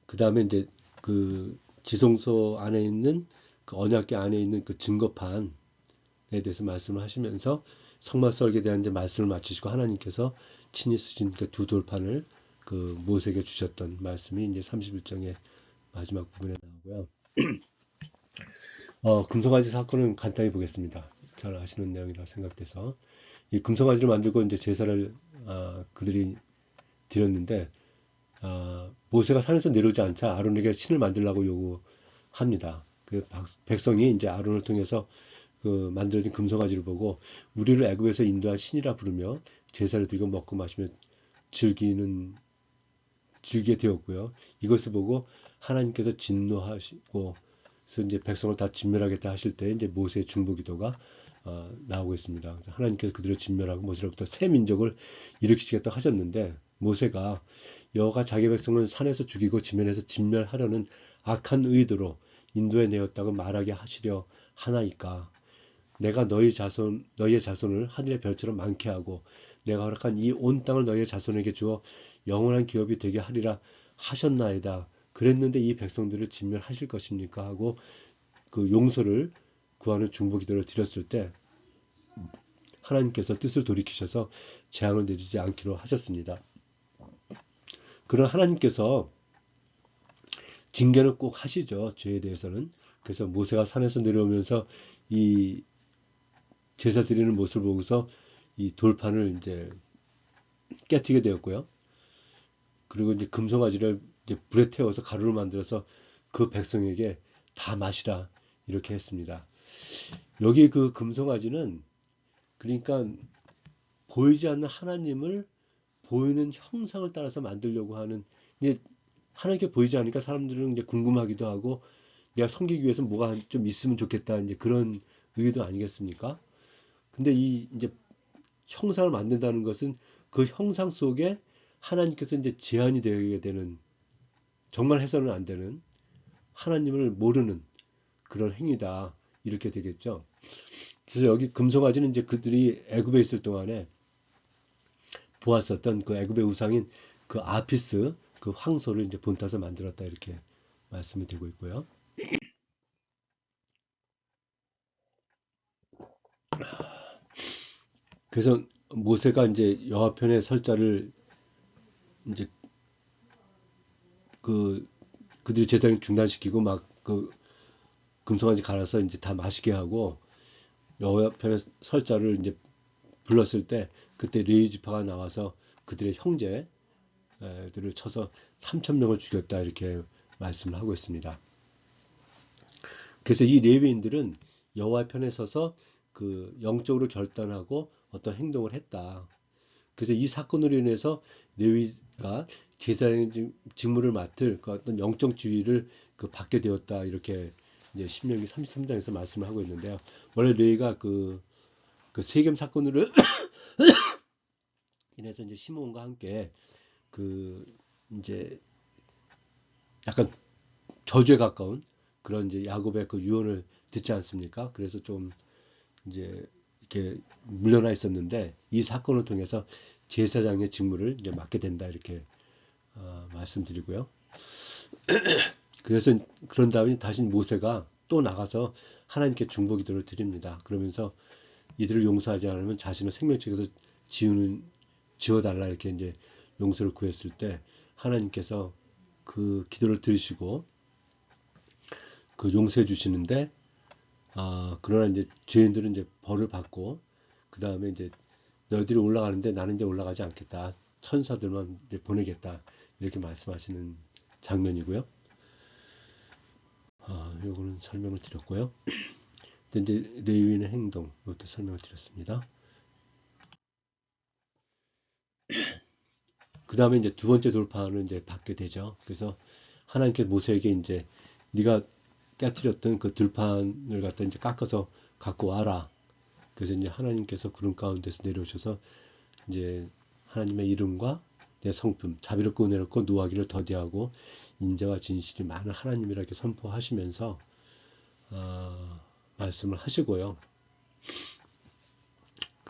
그 다음에 이제 그 지성소 안에 있는 그 언약궤 안에 있는 그 증거판에 대해서 말씀을 하시면서 성막 설계에 대한 이제 말씀을 마치시고 하나님께서 친히 쓰신 그 두 돌판을 그 모세에게 주셨던 말씀이 이제 31장의 마지막 부분에 나오고요. 금송아지 사건은 간단히 보겠습니다. 잘 아시는 내용이라 생각돼서 이 금송아지를 만들고 이제 제사를 그들이 드렸는데 모세가 산에서 내려오지 않자 아론에게 신을 만들라고 요구합니다. 그 백성이 이제 아론을 통해서 그 만들어진 금송아지를 보고 우리를 애굽에서 인도한 신이라 부르며 제사를 드리고 먹고 마시며 즐기게 되었고요. 이것을 보고 하나님께서 진노하시고 그래서 이제 백성을 다 진멸하겠다 하실 때 이제 모세의 중보기도가 나오고 있습니다. 하나님께서 그들을 진멸하고 모세로부터 새 민족을 일으키시겠다 하셨는데 모세가 여호와가 자기 백성을 산에서 죽이고 지면에서 진멸하려는 악한 의도로 인도해 내었다고 말하게 하시려 하나이까 내가 너희의 자손을 하늘의 별처럼 많게 하고 내가 허락한 이 온 땅을 너희의 자손에게 주어 영원한 기업이 되게 하리라 하셨나이다. 그랬는데 이 백성들을 진멸하실 것입니까? 하고 그 용서를 구하는 중보기도를 드렸을 때 하나님께서 뜻을 돌이키셔서 재앙을 내리지 않기로 하셨습니다. 그런 하나님께서 징계는 꼭 하시죠. 죄에 대해서는. 그래서 모세가 산에서 내려오면서 이 제사 드리는 모습을 보고서 이 돌판을 이제 깨트리게 되었고요. 그리고 이제 금송아지를 이제 불에 태워서 가루를 만들어서 그 백성에게 다 마시라 이렇게 했습니다. 여기 그 금송아지는 그러니까 보이지 않는 하나님을 보이는 형상을 따라서 만들려고 하는 이제 하나님께 보이지 않으니까 사람들은 이제 궁금하기도 하고 내가 섬기기 위해서 뭐가 좀 있으면 좋겠다 이제 그런 의도 아니겠습니까? 근데 이 이제 형상을 만든다는 것은 그 형상 속에 하나님께서 이제 제한이 되게 되는 정말 해서는 안 되는 하나님을 모르는 그런 행위다 이렇게 되겠죠. 그래서 여기 금송아지는 이제 그들이 애굽에 있을 동안에 보았었던 그 애굽의 우상인 그 아피스 그 황소를 이제 본따서 만들었다 이렇게 말씀이 되고 있고요. 그래서 모세가 이제 여호와편의 설자를 이제 그 그들이 제단을 중단시키고 막 그 금송아지 갈아서 이제 다 마시게 하고 여호와편의 설자를 이제 불렀을 때 그때 레위 지파가 나와서 그들의 형제들을 쳐서 3천 명을 죽였다 이렇게 말씀을 하고 있습니다. 그래서 이 레위인들은 여호와 편에 서서 그 영적으로 결단하고 어떤 행동을 했다. 그래서 이 사건으로 인해서 레위가 제사장의 직무를 맡을 그 어떤 영적 지위를 그 받게 되었다. 이렇게 이제 신명기 33장에서 말씀을 하고 있는데요. 원래 레위가 그 세겜 사건으로 인해서 이제 시므온과 함께 그 이제 약간 저주에 가까운 그런 이제 야곱의 그 유언을 듣지 않습니까? 그래서 좀 이제 이렇게 물러나 있었는데 이 사건을 통해서 제사장의 직무를 이제 맡게 된다 이렇게 말씀드리고요. 그래서 그런 다음에 다시 모세가 또 나가서 하나님께 중보기도를 드립니다. 그러면서 이들을 용서하지 않으면 자신을 생명책에서 지워달라 이렇게 이제 용서를 구했을 때 하나님께서 그 기도를 들으시고 그 용서해 주시는데 그러나 이제 죄인들은 이제 벌을 받고 그 다음에 이제 너희들이 올라가는데 나는 이제 올라가지 않겠다. 천사들만 이제 보내겠다. 이렇게 말씀하시는 장면이고요. 요거는 설명을 드렸고요. 이제 레위인의 행동 이것도 설명을 드렸습니다. 그 다음에 이제 두 번째 돌파를 이제 받게 되죠. 그래서 하나님께 모세에게 이제 네가 깨뜨렸던 그 들판을 갖다 이제 깎아서 갖고 와라. 그래서 이제 하나님께서 구름 가운데서 내려오셔서 이제 하나님의 이름과 내 성품, 자비롭고 은혜롭고 노하기를 더디하고 인자와 진실이 많은 하나님이라 이렇게 선포하시면서 말씀을 하시고요.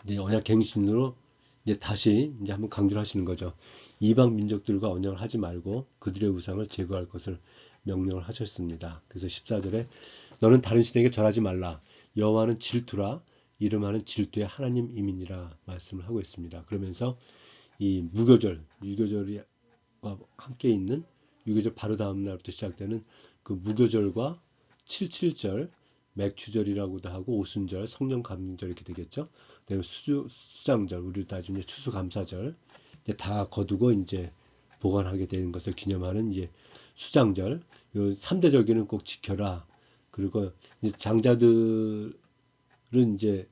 이제 언약 갱신으로 이제 다시 이제 한번 강조를 하시는 거죠. 이방 민족들과 언약을 하지 말고 그들의 우상을 제거할 것을 명령을 하셨습니다. 그래서 14절에 너는 다른 신에게 절하지 말라. 여호와는 질투라. 이름하는 질투의 하나님이니라 말씀을 하고 있습니다. 그러면서 이 무교절, 유교절과 함께 있는 유교절 바로 다음 날부터 시작되는 그 무교절과 77절, 맥추절이라고도 하고 오순절, 성령감림절 이렇게 되겠죠. 그다음에 수장절, 우리를 따지면 추수감사절 다 거두고 이제 보관하게 되는 것을 기념하는 이제 수장절, 요 3대 절기는 꼭 지켜라. 그리고 이제 장자들은 이제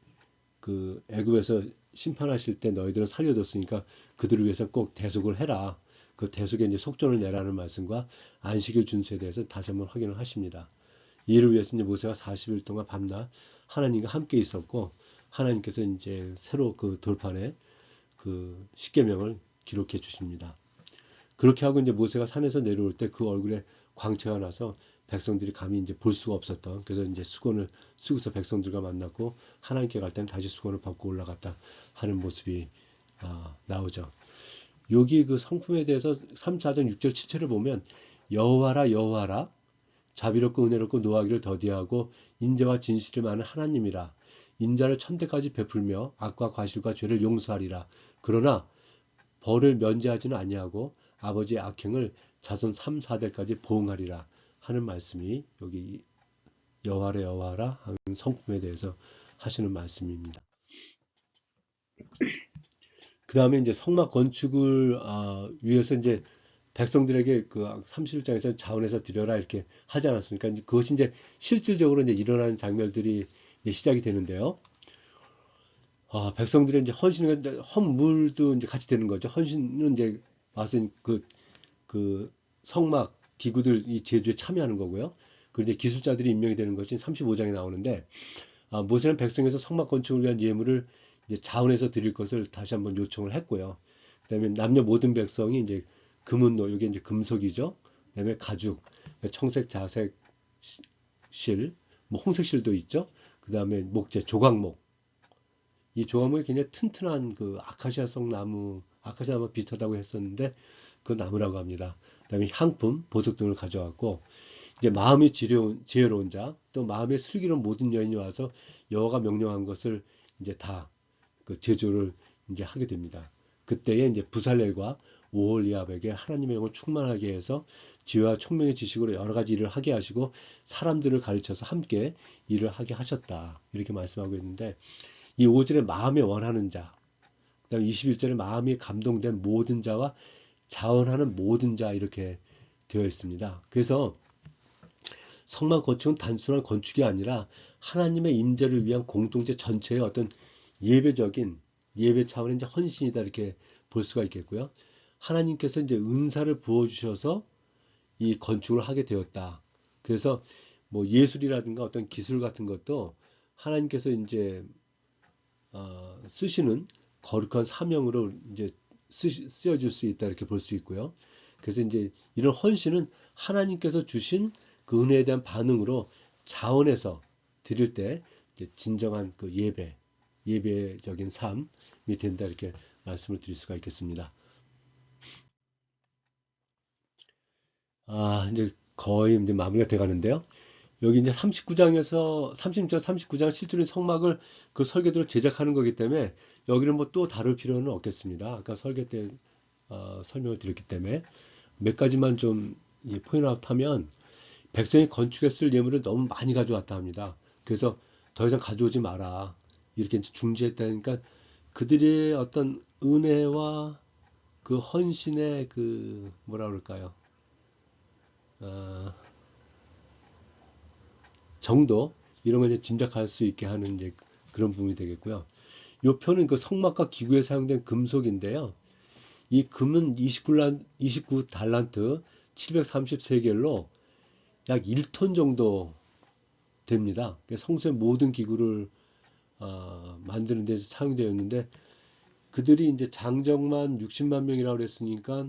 그 애굽에서 심판하실 때 너희들은 살려줬으니까 그들을 위해서 꼭 대속을 해라. 그 대속에 이제 속전을 내라는 말씀과 안식일 준수에 대해서 다시 한번 확인을 하십니다. 이를 위해서 이제 모세가 40일 동안 밤낮 하나님과 함께 있었고 하나님께서 이제 새로 그 돌판에 그 십계명을 기록해 주십니다. 그렇게 하고 이제 모세가 산에서 내려올 때 그 얼굴에 광채가 나서 백성들이 감히 이제 볼 수가 없었던 그래서 이제 수건을 쓰고서 백성들과 만났고 하나님께 갈 때는 다시 수건을 벗고 올라갔다 하는 모습이 나오죠. 여기 그 성품에 대해서 3, 4장 6절 7절을 보면 여호와라 여호와라 자비롭고 은혜롭고 노하기를 더디하고 인자와 진실이 많은 하나님이라 인자를 천대까지 베풀며 악과 과실과 죄를 용서하리라. 그러나 벌을 면제하지는 아니하고 아버지의 악행을 자손 3, 4대까지 보응하리라 하는 말씀이 여기 여호와라 여호와라 하는 성품에 대해서 하시는 말씀입니다. 그 다음에 이제 성막 건축을 위해서 이제 백성들에게 그 31장에서 자원해서 드려라 이렇게 하지 않았습니까? 이제 그것이 이제 실질적으로 이제 일어나는 장면들이 이제 시작이 되는데요. 백성들의 이제 헌물도 이제 같이 되는 거죠. 헌신은 이제 와서 그 성막 기구들 이 제주에 참여하는 거고요. 그리고 이제 기술자들이 임명이 되는 것이 35장에 나오는데 모세는 백성에서 성막 건축을 위한 예물을 이제 자원해서 드릴 것을 다시 한번 요청을 했고요. 그다음에 남녀 모든 백성이 이제 금은노, 이게 이제 금속이죠. 그다음에 가죽, 청색, 자색 실, 뭐 홍색 실도 있죠. 그다음에 목재, 조각목. 이 조각목이 굉장히 튼튼한 그 아카시아성 나무, 아카시아 나무 비슷하다고 했었는데 그 나무라고 합니다. 그다음에 향품, 보석 등을 가져왔고 이제 마음이 지혜로운 자, 또 마음에 슬기로운 모든 여인이 와서 여호와가 명령한 것을 이제 다 그 제조를 이제 하게 됩니다. 그때에 이제 부살렐과 오홀리압에게 하나님의 영을 충만하게 해서 지혜와 총명의 지식으로 여러 가지 일을 하게 하시고 사람들을 가르쳐서 함께 일을 하게 하셨다. 이렇게 말씀하고 있는데 이 5절에 마음에 원하는 자, 그다음 21절에 마음이 감동된 모든 자와 자원하는 모든 자 이렇게 되어 있습니다. 그래서 성막 건축은 단순한 건축이 아니라 하나님의 임재를 위한 공동체 전체의 어떤 예배적인 예배 차원의 이제 헌신이다 이렇게 볼 수가 있겠고요. 하나님께서 이제 은사를 부어 주셔서 이 건축을 하게 되었다. 그래서 뭐 예술이라든가 어떤 기술 같은 것도 하나님께서 이제 쓰시는 거룩한 사명으로 이제 쓰여질 수 있다 이렇게 볼 수 있고요. 그래서 이제 이런 헌신은 하나님께서 주신 그 은혜에 대한 반응으로 자원해서 드릴 때 이제 진정한 그 예배적인 삶이 된다 이렇게 말씀을 드릴 수가 있겠습니다. 이제 거의 이제 마무리가 돼 가는데요. 여기 이제 39장에서 36장, 39장 실제로 성막을 그 설계도를 제작하는 거기 때문에 여기는 뭐 또 다룰 필요는 없겠습니다. 아까 설계 때 설명을 드렸기 때문에 몇 가지만 좀 포인트아웃하면 백성이 건축에 쓸 예물을 너무 많이 가져왔다 합니다. 그래서 더 이상 가져오지 마라 이렇게 이제 중지했다니까 그들의 어떤 은혜와 그 헌신의 그 뭐라 그럴까요? 어, 정도 이런 걸 이제 짐작할 수 있게 하는 이제 그런 부분이 되겠고요. 이 표는 그 성막과 기구에 사용된 금속인데요. 이 금은 29 달란트 733개로 약 1톤 정도 됩니다. 성소의 모든 기구를 만드는 데 사용되었는데 그들이 이제 장정만 60만 명이라고 그랬으니까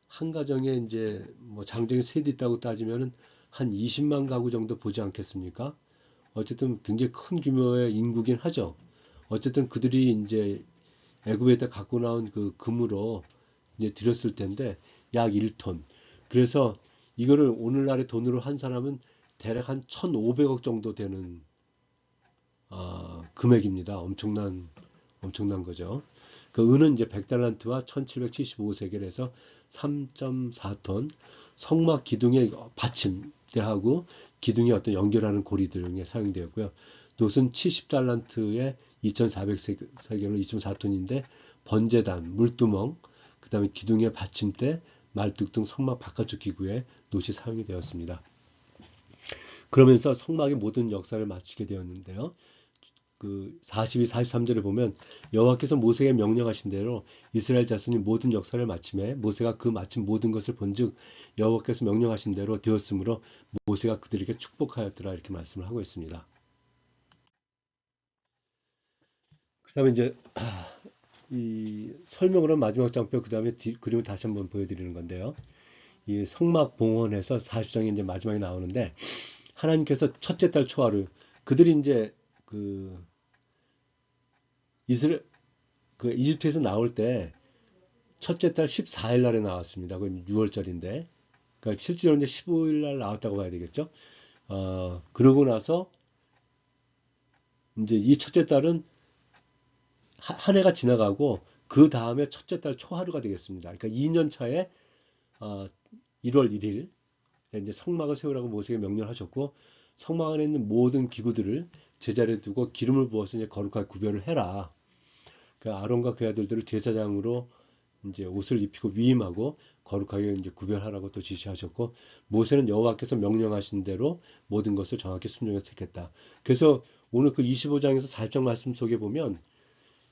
한 가정에 이제 뭐 장정이 셋 있다고 따지면은 한 20만 가구 정도 보지 않겠습니까? 어쨌든 굉장히 큰 규모의 인구긴 하죠. 어쨌든 그들이 이제 애굽에다 갖고 나온 그 금으로 이제 들였을 텐데 약 1톤. 그래서 이거를 오늘날의 돈으로 한 사람은 대략 한 1,500억 정도 되는 금액입니다. 엄청난 거죠. 그 은은 이제 100달란트와 1775세겔 에서 3.4톤, 성막 기둥의 받침대하고 기둥의 어떤 연결하는 고리 등에 사용되었고요. 놋은 70달란트에 2400세겔로 2.4톤인데 번제단, 물두멍, 그 다음에 기둥의 받침대, 말뚝 등 성막 바깥쪽 기구에 놋이 사용이 되었습니다. 그러면서 성막의 모든 역사를 마치게 되었는데요. 그 42, 43절에 보면 여호와께서 모세에게 명령하신 대로 이스라엘 자손이 모든 역사를 마침에 모세가 그 마친 모든 것을 본즉 여호와께서 명령하신 대로 되었으므로 모세가 그들에게 축복하였더라 이렇게 말씀을 하고 있습니다. 그다음에 이제 이 설명으로 마지막 장표 그다음에 그림을 다시 한번 보여드리는 건데요. 이 성막 봉헌에서 40장이 이제 마지막에 나오는데 하나님께서 첫째 달 초하루 그들이 이제 그 이스라엘 그 이집트에서 나올 때 첫째 달 14일 날에 나왔습니다. 그건 6월절인데. 그러니까 실제로 이제 15일 날 나왔다고 봐야 되겠죠. 그러고 나서 이제 이 첫째 달은 한 해가 지나가고 그 다음에 첫째 달 초하루가 되겠습니다. 그러니까 2년 차에 1월 1일 이제 성막을 세우라고 모세에게 명령하셨고 성막 안에 있는 모든 기구들을 제자리에 두고 기름을 부어서 이제 거룩하게 구별을 해라. 그 아론과 그 아들들을 제사장으로 이제 옷을 입히고 위임하고 거룩하게 이제 구별하라고 또 지시하셨고 모세는 여호와께서 명령하신 대로 모든 것을 정확히 순종해서 했겠다. 그래서 오늘 그 25장에서 40장 말씀 속에 보면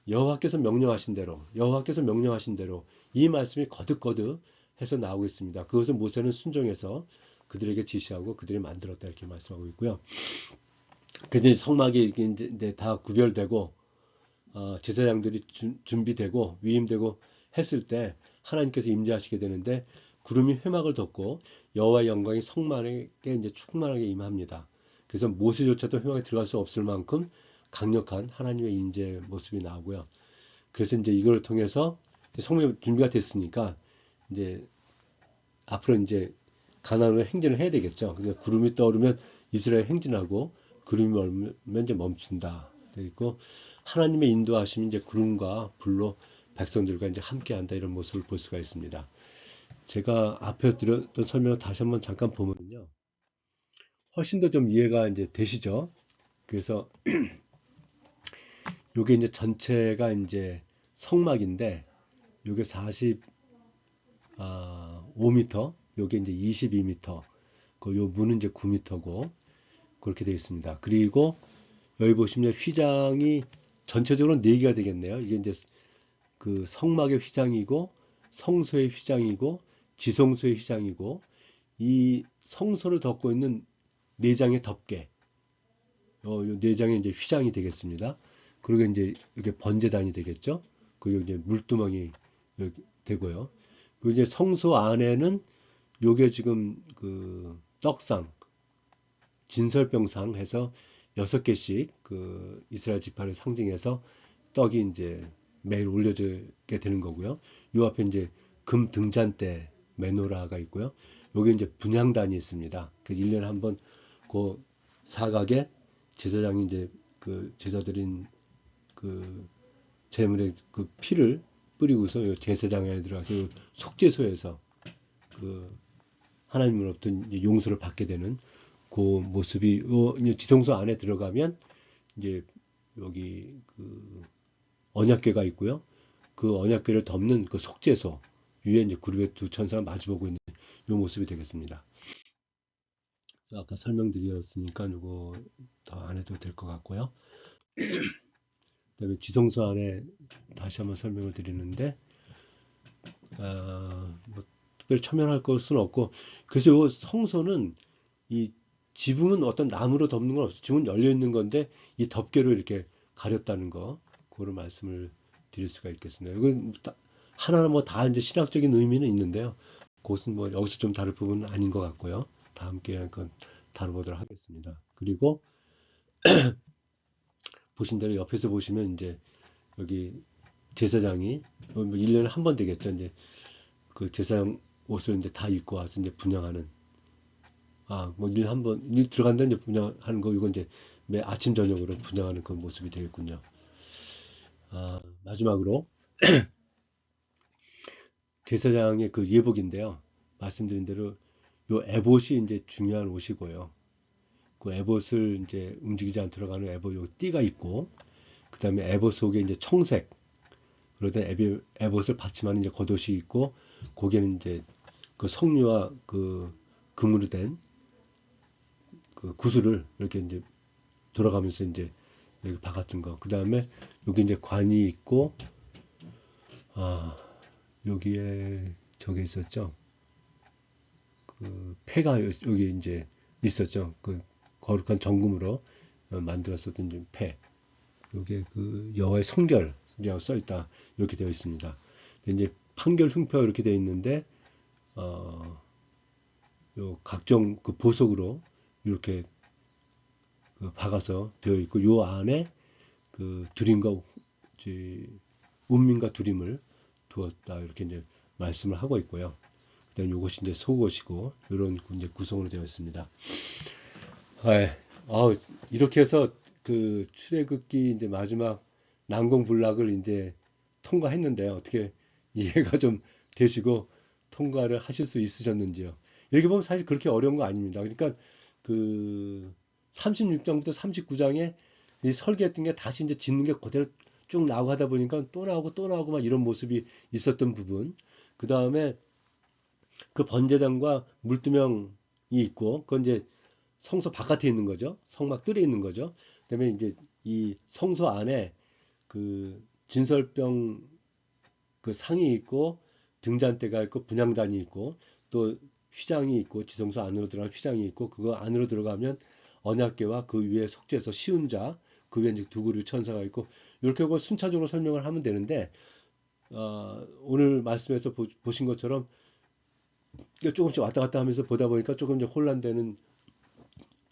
여호와께서 명령하신 대로 이 말씀이 거듭거듭 해서 나오고 있습니다. 그것을 모세는 순종해서 그들에게 지시하고 그들이 만들었다 이렇게 말씀하고 있고요. 그래서 성막이 이제 다 구별되고 제사장들이 준비되고 위임되고 했을 때 하나님께서 임재하시게 되는데 구름이 회막을 덮고 여호와의 영광이 성막에 이제 충만하게 임합니다. 그래서 모세조차도 회막에 들어갈 수 없을 만큼 강력한 하나님의 임재 모습이 나오고요. 그래서 이제 이걸 통해서 성막이 준비가 됐으니까 이제 앞으로 이제 가나안으로 행진을 해야 되겠죠. 그래서 구름이 떠오르면 이스라엘 행진하고 구름이 멀면 이제 멈춘다. 되어 있고 하나님의 인도하심이 이제 구름과 불로 백성들과 이제 함께한다 이런 모습을 볼 수가 있습니다. 제가 앞에 드렸던 설명을 다시 한번 잠깐 보면요, 훨씬 더 좀 이해가 이제 되시죠? 그래서 요게 이제 전체가 이제 성막인데 요게 45m, 요게 이제 22m, 요 문은 이제 9m고 그렇게 되어 있습니다. 그리고 여기 보시면 휘장이 전체적으로 4개가 되겠네요. 이게 이제 그 성막의 휘장이고 성소의 휘장이고 지성소의 휘장이고 이 성소를 덮고 있는 4장의 덮개, 요 4장의 이제 휘장이 되겠습니다. 그리고 이제 이렇게 번제단이 되겠죠. 그리고 이제 물두멍이 되고요. 그리고 이제 성소 안에는 요게 지금 그 떡상, 진설병상 해서 6개씩 그 이스라엘 지파를 상징해서 떡이 이제 매일 올려지게 되는 거고요. 요 앞에 이제 금 등잔대 메노라가 있고요. 여기 이제 분향단이 있습니다. 그 1년에 한번 그 사각에 제사장이 이제 그 제사드린 그 제물의 그 피를 뿌리고서 요 제사장에 들어가서 요 속죄소에서 그 하나님으로부터 이제 용서를 받게 되는 그 모습이 이제 지성소 안에 들어가면 이제 여기 그 언약궤가 있고요. 그 언약궤를 덮는 그 속죄소 위에 이제 구름의 두 천사가 마주보고 있는 이 모습이 되겠습니다. 아까 설명드렸으니까 이거 더 안 해도 될 것 같고요. 그다음에 지성소 안에 다시 한번 설명을 드리는데 뭐 특별히 첨언할 것은 없고 그래서 이 성소는 이 지붕은 어떤 나무로 덮는 건 없어요. 지붕은 열려 있는 건데 이 덮개로 이렇게 가렸다는 거 그거를 말씀을 드릴 수가 있겠습니다. 이건 하나 뭐 다 이제 신학적인 의미는 있는데요. 그것은 뭐 여기서 좀 다룰 부분은 아닌 것 같고요. 다음 기회에 한번 다뤄보도록 하겠습니다. 그리고 보신 대로 옆에서 보시면 이제 여기 제사장이 뭐 1년에 한 번 되겠죠. 이제 그 제사장 옷을 이제 다 입고 와서 이제 분양하는 뭐 1년에 한 번, 일 들어간다 이제 분양하는 거, 이건 이제 매 아침 저녁으로 분양하는 그 모습이 되겠군요. 마지막으로 제사장의 그 예복인데요. 말씀드린 대로 요 에봇이 이제 중요한 옷이고요. 그 에봇을 이제 움직이지 않도록 하는 에봇 요 띠가 있고, 그 다음에 에봇 속에 이제 청색, 그러다 에봇을 받침하는 이제 겉옷이 있고, 거기에는 이제 그 석류와 그 금으로 된 그 구슬을 이렇게 이제 돌아가면서 이제 여기 박았던 거. 그 다음에 여기 이제 관이 있고, 아, 여기에 저게 있었죠. 그 폐가 여기 이제 있었죠. 그 거룩한 정금으로 만들었었던 좀 폐. 요게 그 여호와의 성결이라고 써 있다. 이렇게 되어 있습니다. 근데 이제 판결 흉표가 이렇게 되어 있는데 요 각종 그 보석으로 이렇게 그 박아서 되어 있고 요 안에 그 두림과 운민과 두림을 두었다 이렇게 이제 말씀을 하고 있고요. 그다음 요것이 이제 속옷이고 이런 이제 구성으로 되어 있습니다. 이렇게 해서 그 출애굽기 이제 마지막 난공불락을 이제 통과했는데요. 어떻게 이해가 좀 되시고 통과를 하실 수 있으셨는지요? 이렇게 보면 사실 그렇게 어려운 거 아닙니다. 그러니까 그 36장부터 39장에 이 설계했던 게 다시 이제 짓는 게 그대로 쭉 나오고 하다 보니까 또 나오고 또 나오고 막 이런 모습이 있었던 부분. 그 다음에 그 번제단과 물두멍이 있고, 그건 이제 성소 바깥에 있는 거죠. 성막 뜰에 있는 거죠. 그다음에 이제 이 성소 안에 그 진설병 그 상이 있고 등잔대가 있고 분향단이 있고 또 휘장이 있고 지성소 안으로 들어가면 휘장이 있고 그거 안으로 들어가면 언약궤와 그 위에 속죄서 시운자 그 위에 이제 두 그루 천사가 있고 이렇게 하고 순차적으로 설명을 하면 되는데 오늘 말씀에서 보신 것처럼 조금씩 왔다 갔다 하면서 보다 보니까 조금 이제 혼란되는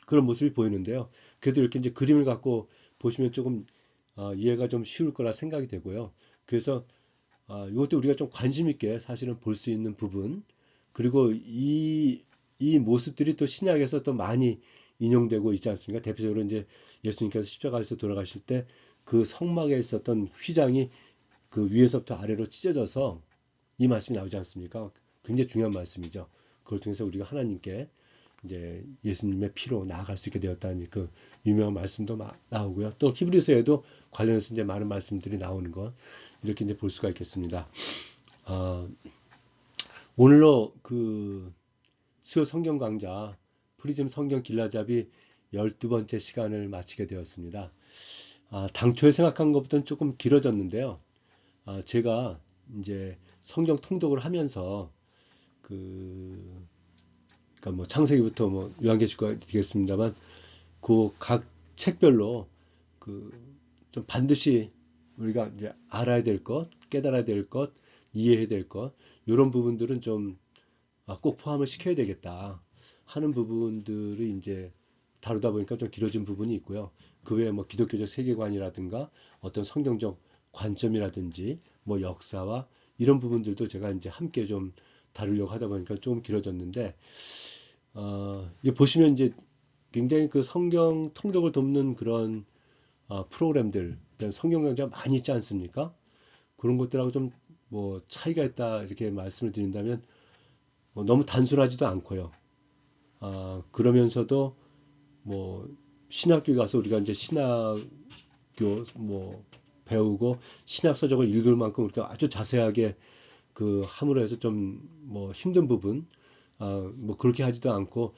그런 모습이 보이는데요. 그래도 이렇게 이제 그림을 갖고 보시면 조금 이해가 좀 쉬울 거라 생각이 되고요. 그래서 이것도 우리가 좀 관심 있게 사실은 볼 수 있는 부분, 그리고 이 모습들이 또 신약에서 또 많이 인용되고 있지 않습니까? 대표적으로 이제 예수님께서 십자가에서 돌아가실 때 그 성막에 있었던 휘장이 그 위에서부터 아래로 찢어져서 이 말씀이 나오지 않습니까? 굉장히 중요한 말씀이죠. 그걸 통해서 우리가 하나님께 이제 예수님의 피로 나아갈 수 있게 되었다는 그 유명한 말씀도 나오고요. 또 히브리서에도 관련해서 이제 많은 말씀들이 나오는 것 이렇게 이제 볼 수가 있겠습니다. 아, 오늘로 그 수요 성경 강좌 프리즘 성경 길라잡이 12번째 시간을 마치게 되었습니다. 당초에 생각한 것보다는 조금 길어졌는데요. 제가 이제 성경 통독을 하면서 그 그러니까 뭐 창세기부터 뭐 요한계시가 되겠습니다만 그 각 책별로 그 좀 반드시 우리가 이제 알아야 될 것, 깨달아야 될 것, 이해해야 될 것, 이런 부분들은 좀 꼭 포함을 시켜야 되겠다 하는 부분들을 이제 다루다 보니까 좀 길어진 부분이 있고요. 그 외에 뭐 기독교적 세계관이라든가 어떤 성경적 관점이라든지 뭐 역사와 이런 부분들도 제가 이제 함께 좀 다루려고 하다 보니까 좀 길어졌는데, 이 보시면 이제 굉장히 그 성경 통독을 돕는 그런 프로그램들, 성경 강좌 많이 있지 않습니까? 그런 것들하고 좀 뭐 차이가 있다 이렇게 말씀을 드린다면 너무 단순하지도 않고요. 그러면서도 뭐 신학교 가서 우리가 이제 신학교 뭐 배우고 신학 서적을 읽을 만큼 우리가 아주 자세하게 그 함으로 해서 좀 뭐 힘든 부분, 뭐 그렇게 하지도 않고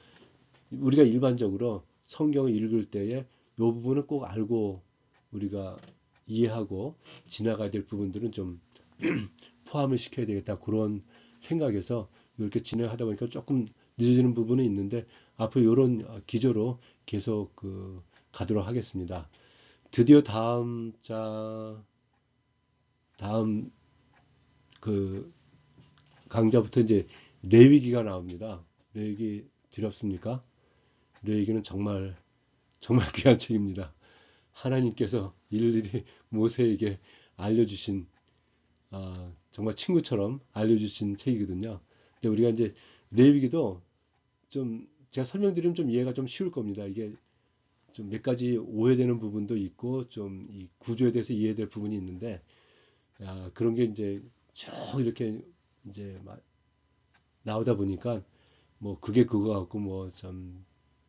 우리가 일반적으로 성경을 읽을 때에 이 부분을 꼭 알고 우리가 이해하고 지나가야 될 부분들은 좀 포함을 시켜야 되겠다 그런 생각에서 이렇게 진행하다 보니까 조금 늦어지는 부분은 있는데 앞으로 이런 기조로 계속 그 가도록 하겠습니다. 드디어 다음 그 강좌부터 이제 레위기가 나옵니다. 레위기 두렵습니까? 레위기는 정말 정말 귀한 책입니다. 하나님께서 일일이 모세에게 알려주신 정말 친구처럼 알려주신 책이거든요. 근데 우리가 이제 레위기도 좀 제가 설명드리면 좀 이해가 좀 쉬울 겁니다. 이게 좀 몇 가지 오해되는 부분도 있고 좀 이 구조에 대해서 이해될 부분이 있는데 그런 게 이제 쭉 이렇게 이제 나오다 보니까 뭐 그게 그거 같고 뭐 좀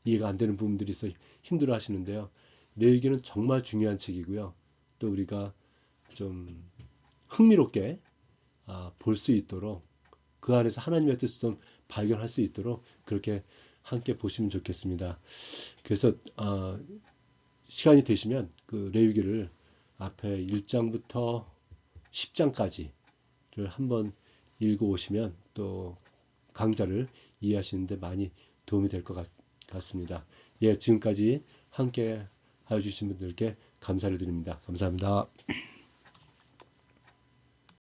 이해가 안 되는 부분들이 있어 힘들어 하시는데요. 레위기는 정말 중요한 책이고요. 또 우리가 좀 흥미롭게 볼 수 있도록 그 안에서 하나님의 뜻을 좀 발견할 수 있도록 그렇게 함께 보시면 좋겠습니다. 그래서 시간이 되시면 그 레위기를 앞에 1장부터 10장까지를 한번 읽어 오시면 또 강좌를 이해하시는데 많이 도움이 될 것 같습니다. 예, 지금까지 함께 해주신 분들께 감사를 드립니다. 감사합니다.